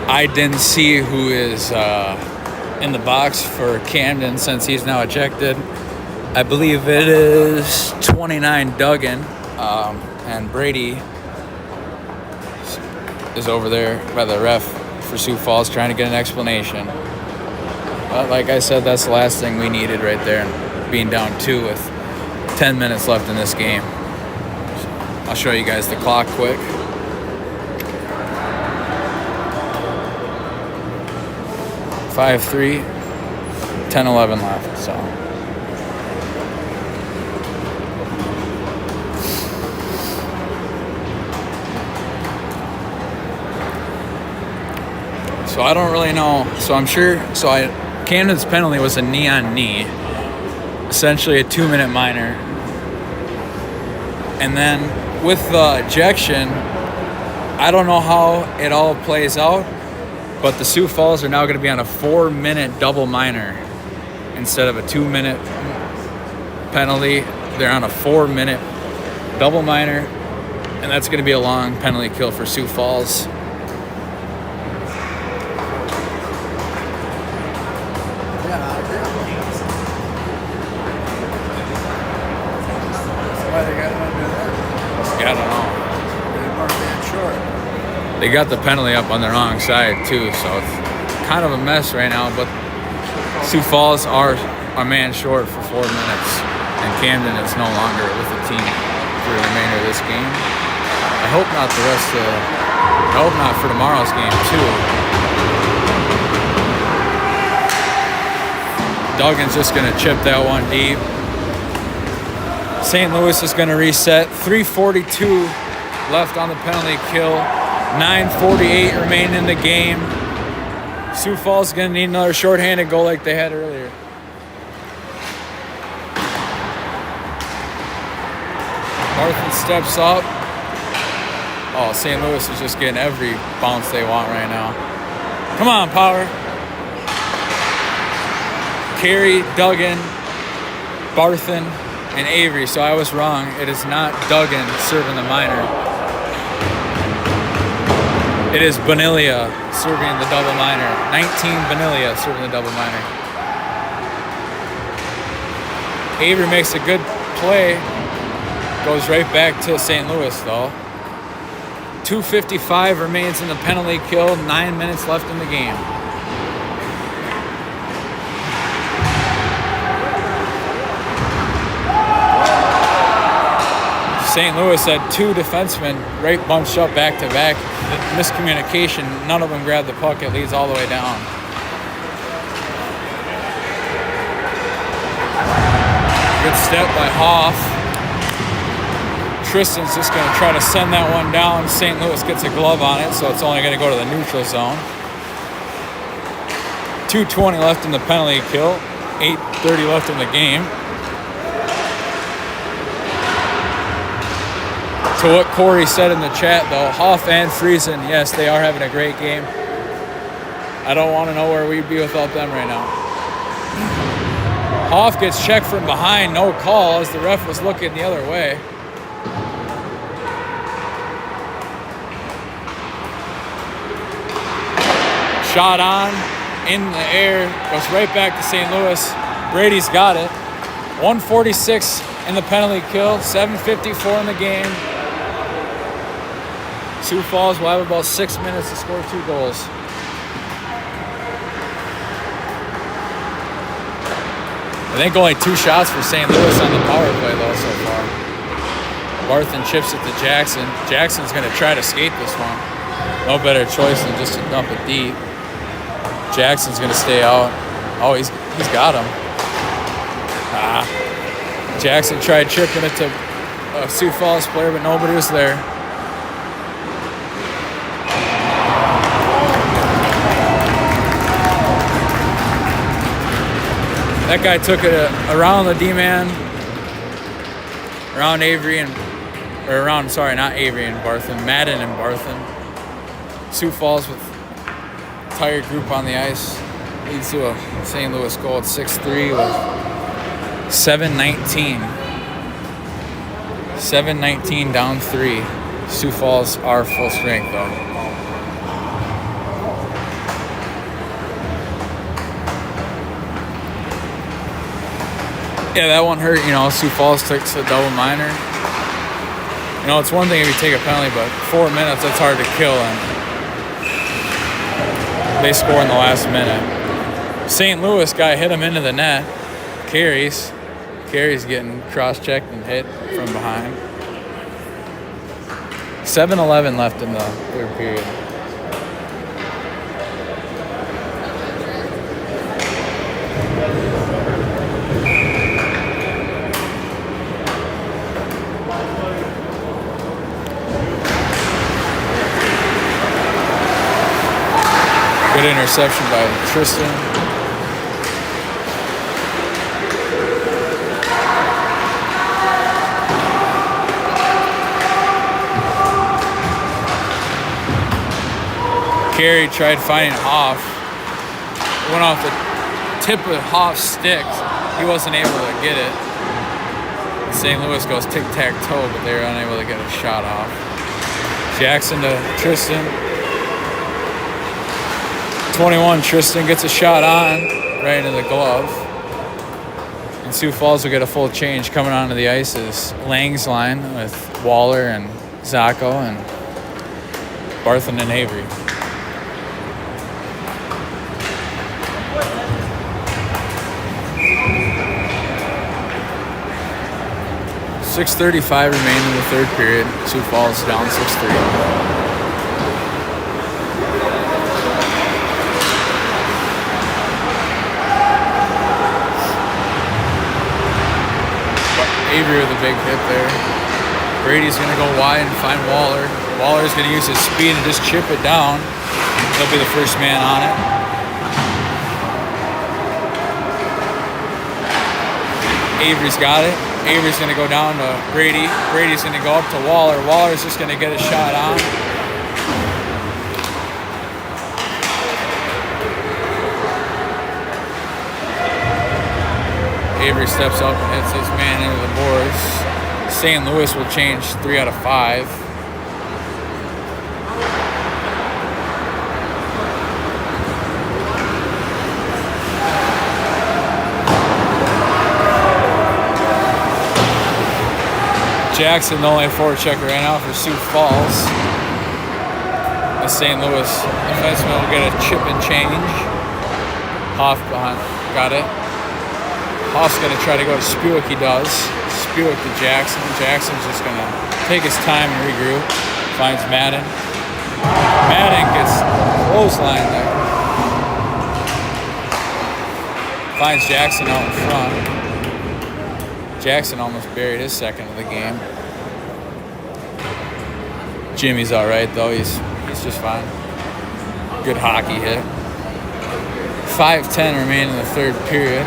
I didn't see who is in the box for Camden since he's now ejected. I believe it is 29 Duggan, and Brady is over there by the ref for Sioux Falls trying to get an explanation. But like I said, that's the last thing we needed right there, being down 2 with 10 minutes left in this game. So I'll show you guys the clock quick. 5-3, 10-11 left, so. So I don't really know. So I'm sure, Camden's penalty was a knee-on-knee, essentially a 2-minute minor. And then with the ejection, I don't know how it all plays out, but the Sioux Falls are now going to be on a 4-minute double minor instead of a 2-minute penalty. They're on a 4-minute double minor, and that's going to be a long penalty kill for Sioux Falls. Why they got to do that? Yeah, I don't know. They weren't being short. They got the penalty up on the wrong side, too, so it's kind of a mess right now. But Sioux Falls are a man short for 4 minutes, and Camden is no longer with the team for the remainder of this game. I hope not I hope not for tomorrow's game, too. Duggan's just going to chip that one deep. St. Louis is going to reset. 3:42 left on the penalty kill. 9:48 remaining in the game. Sioux Falls is going to need another shorthanded goal like they had earlier. Barthen steps up. Oh, St. Louis is just getting every bounce they want right now. Come on, Power. Carey, Duggan, Barthen, and Avery. So I was wrong. It is not Duggan serving the minor. It is Bonilla serving the double minor. 19 Bonilla serving the double minor. Avery makes a good play. Goes right back to St. Louis, though. 2:55 remains in the penalty kill. 9 minutes left in the game. St. Louis had 2 defensemen right bunched up back to back. Miscommunication. None of them grabbed the puck. It leads all the way down. Good step by Hoff. Tristan's just going to try to send that one down. St. Louis gets a glove on it, so it's only going to go to the neutral zone. 2:20 left in the penalty kill. 8:30 left in the game. To what Corey said in the chat, though, Hoff and Friesen, yes, they are having a great game. I don't want to know where we'd be without them right now. Hoff gets checked from behind, no call, as the ref was looking the other way. Shot on, in the air, goes right back to St. Louis. Brady's got it. 1:46 in the penalty kill, 7:54 in the game. Sioux Falls will have about 6 minutes to score 2 goals. I think only 2 shots for St. Louis on the power play, though, so far. Barthen chips it to Jackson. Jackson's going to try to skate this one. No better choice than just to dump it deep. Jackson's going to stay out. Oh, he's got him. Jackson tried chipping it to a Sioux Falls player, but nobody was there. That guy took it around the D-man, around Avery and, or around, sorry, not Avery and Barthen, Madden and Barthen. Sioux Falls with tired group on the ice leads to a St. Louis goal at 6-3 with 7:19. 7:19 down 3. Sioux Falls are full strength, though. Yeah, that one hurt. Sioux Falls took a double minor. It's one thing if you take a penalty, but 4 minutes, that's hard to kill, and they score in the last minute. St. Louis guy hit him into the net. Carey's getting cross-checked and hit from behind. 7:11 left in the third period. Good interception by Tristan. Carey tried finding Hoff. It went off the tip of Hoff's stick. He wasn't able to get it. St. Louis goes tic-tac-toe, but they were unable to get a shot off. Jackson to Tristan. 21, Tristan gets a shot on, right into the glove. And Sioux Falls will get a full change. Coming onto the ice is Lang's line with Waller and Zacco and Barthen and Avery. .6:35 remain in the third period. Sioux Falls down 6-3. Avery with a big hit there. Brady's going to go wide and find Waller. Waller's going to use his speed and just chip it down. He'll be the first man on it. Avery's got it. Avery's going to go down to Brady. Brady's going to go up to Waller. Waller's just going to get a shot on. Avery steps up and hits his man into the boards. St. Louis will change 3 out of 5. Jackson, the only forechecker right now for Sioux Falls. The St. Louis defenseman will get a chip and change. Hoff got it. Hoff's going to try to go to Spewick. He does. Spewick to Jackson. Jackson's just going to take his time and regroup. Finds Madden. Madden gets clothesline there. Finds Jackson out in front. Jackson almost buried his second of the game. Jimmy's all right though. He's just fine. Good hockey hit. 5:10 remain in the third period.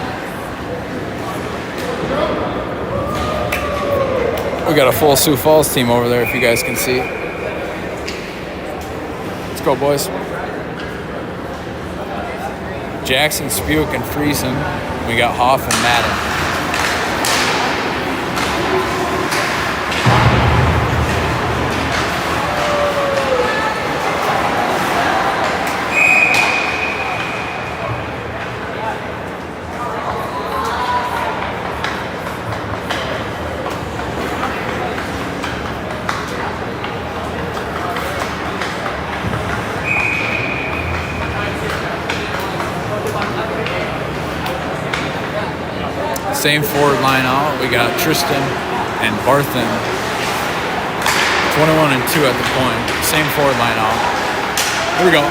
We got a full Sioux Falls team over there if you guys can see. Let's go, boys. Jackson, Spewick, and Friesen. We got Hoff and Madden. Same forward line out. We got Tristan and Barthen. 21 and 2 at the point. Same forward line out. Here we go.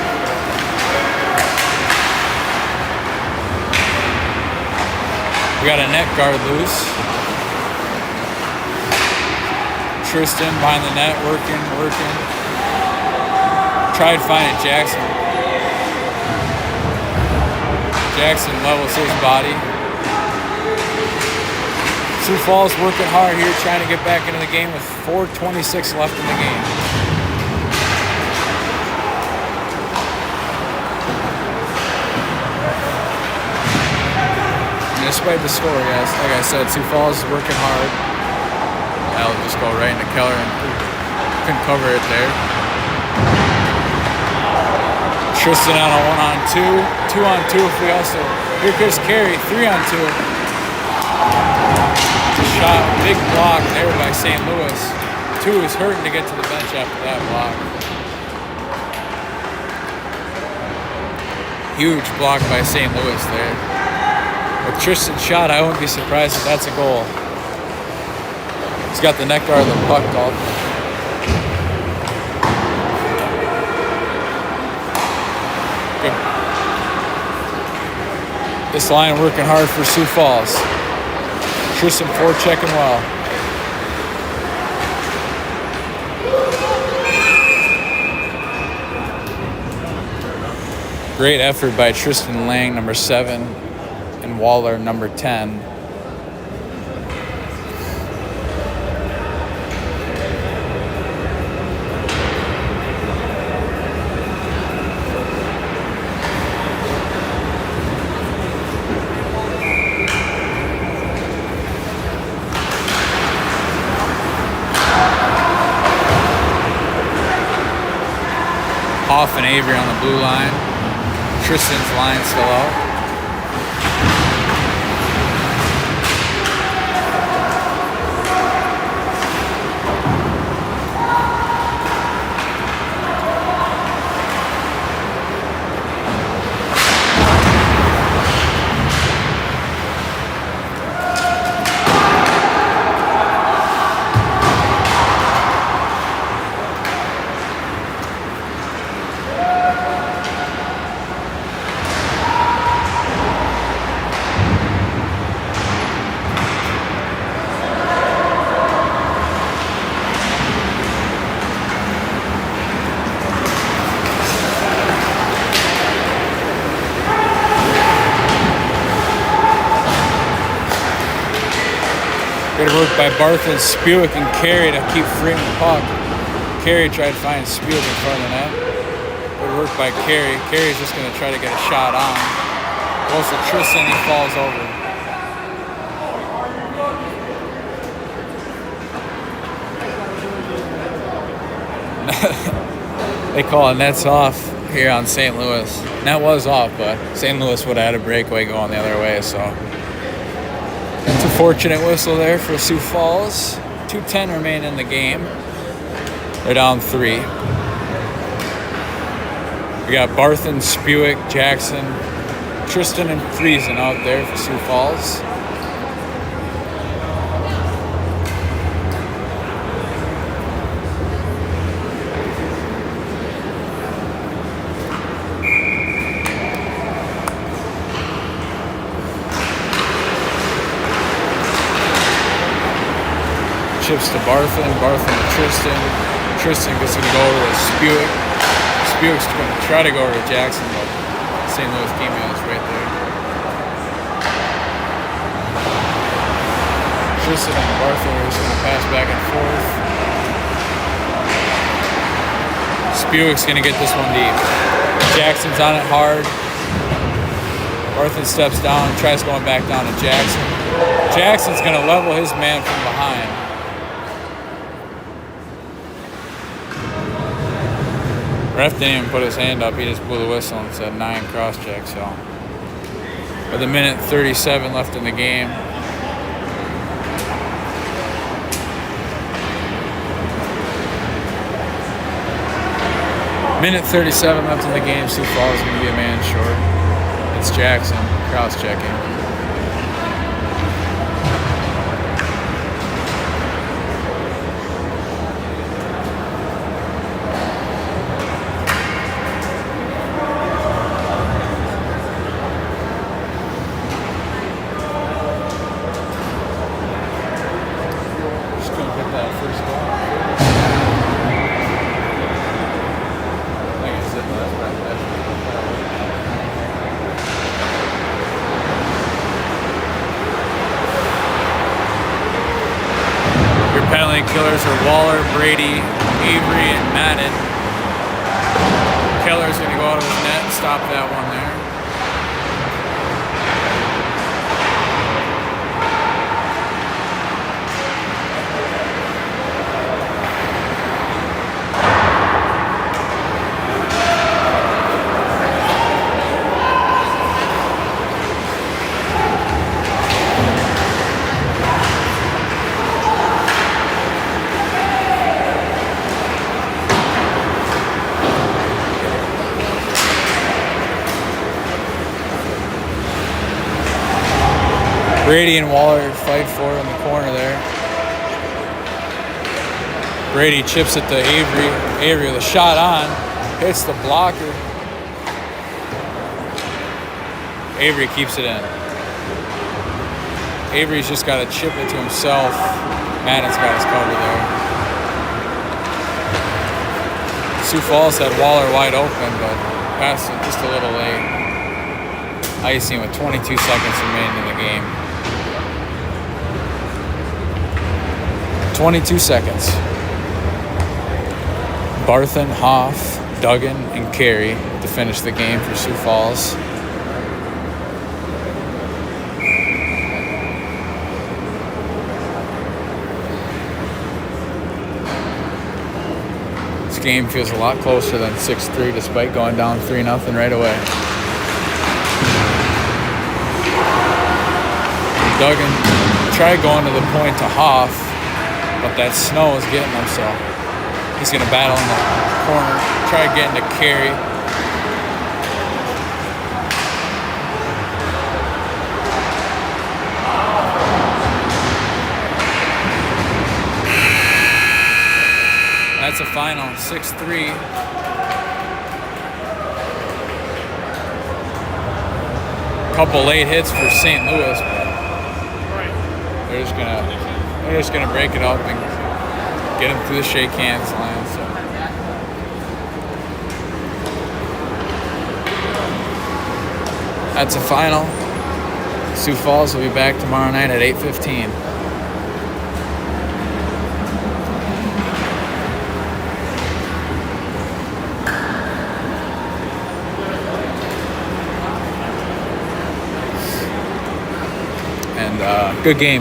We got a net guard loose. Tristan behind the net, working. Tried finding Jackson. Jackson levels his body. Sioux Falls working hard here, trying to get back into the game with 4:26 left in the game. And despite the score, yes, like I said, Sioux Falls is working hard. That'll just go right into Keller and couldn't cover it there. Tristan on a 1-on-2, 2-on-2 if we also. Here goes Carey, 3-on-2. Shot, big block there by St. Louis. 2 is hurting to get to the bench after that block. Huge block by St. Louis there. With Tristan's shot, I wouldn't be surprised if that's a goal. He's got the net guard of the puck called. Good. This line working hard for Sioux Falls. Tristan forechecking well. Great effort by Tristan Lang, number 7, and Waller, number 10. Hoff and Avery on the blue line. Tristan's line still out. Good work by Barthen, Spewick, and Carey to keep freeing the puck. Carey tried to find Spewick in front of the net. Good work by Carey. Carey's just going to try to get a shot on. Goes to Tristan, he falls over. They call it nets off here on St. Louis. Net was off, but St. Louis would have had a breakaway going the other way, so. It's a fortunate whistle there for Sioux Falls. 2:10 remain in the game. They're down 3. We got Barthen, Spewick, Jackson, Tristan, and Friesen out there for Sioux Falls. Chips to Barthen, Barthen to Tristan. Tristan gets to go over to Spewick. Spewick's going to try to go over to Jackson, but St. Louis female is right there. Tristan and Barthen are just going to pass back and forth. Spewick's going to get this one deep. Jackson's on it hard. Barthen steps down and tries going back down to Jackson. Jackson's going to level his man from behind. Ref didn't even put his hand up. He just blew the whistle and said 9 cross-check. So, with 1:37 left in the game, minute 37 left in the game. Sioux Falls is going to be a man short. It's Jackson cross-checking. Penalty killers are Waller, Brady, Avery, and Madden. Keller's going to go out of his net and stop that one there. Brady and Waller fight for it in the corner there. Brady chips it to Avery. Avery with a shot on. Hits the blocker. Avery keeps it in. Avery's just got to chip it to himself. Madden's got his cover there. Sioux Falls had Waller wide open, but passed it just a little late. Icing with 22 seconds remaining in the game. 22 seconds. Barthen, Hoff, Duggan, and Carey to finish the game for Sioux Falls. This game feels a lot closer than 6-3 despite going down 3-0 right away. Duggan tried going to the point to Hoff, but that snow is getting him, so he's going to battle in the corner, try getting to Carey. That's a final, 6-3. Couple late hits for St. Louis, but they're just gonna break it up and get him through the shake hands line. So that's a final. Sioux Falls will be back tomorrow night at 8:15. And good game.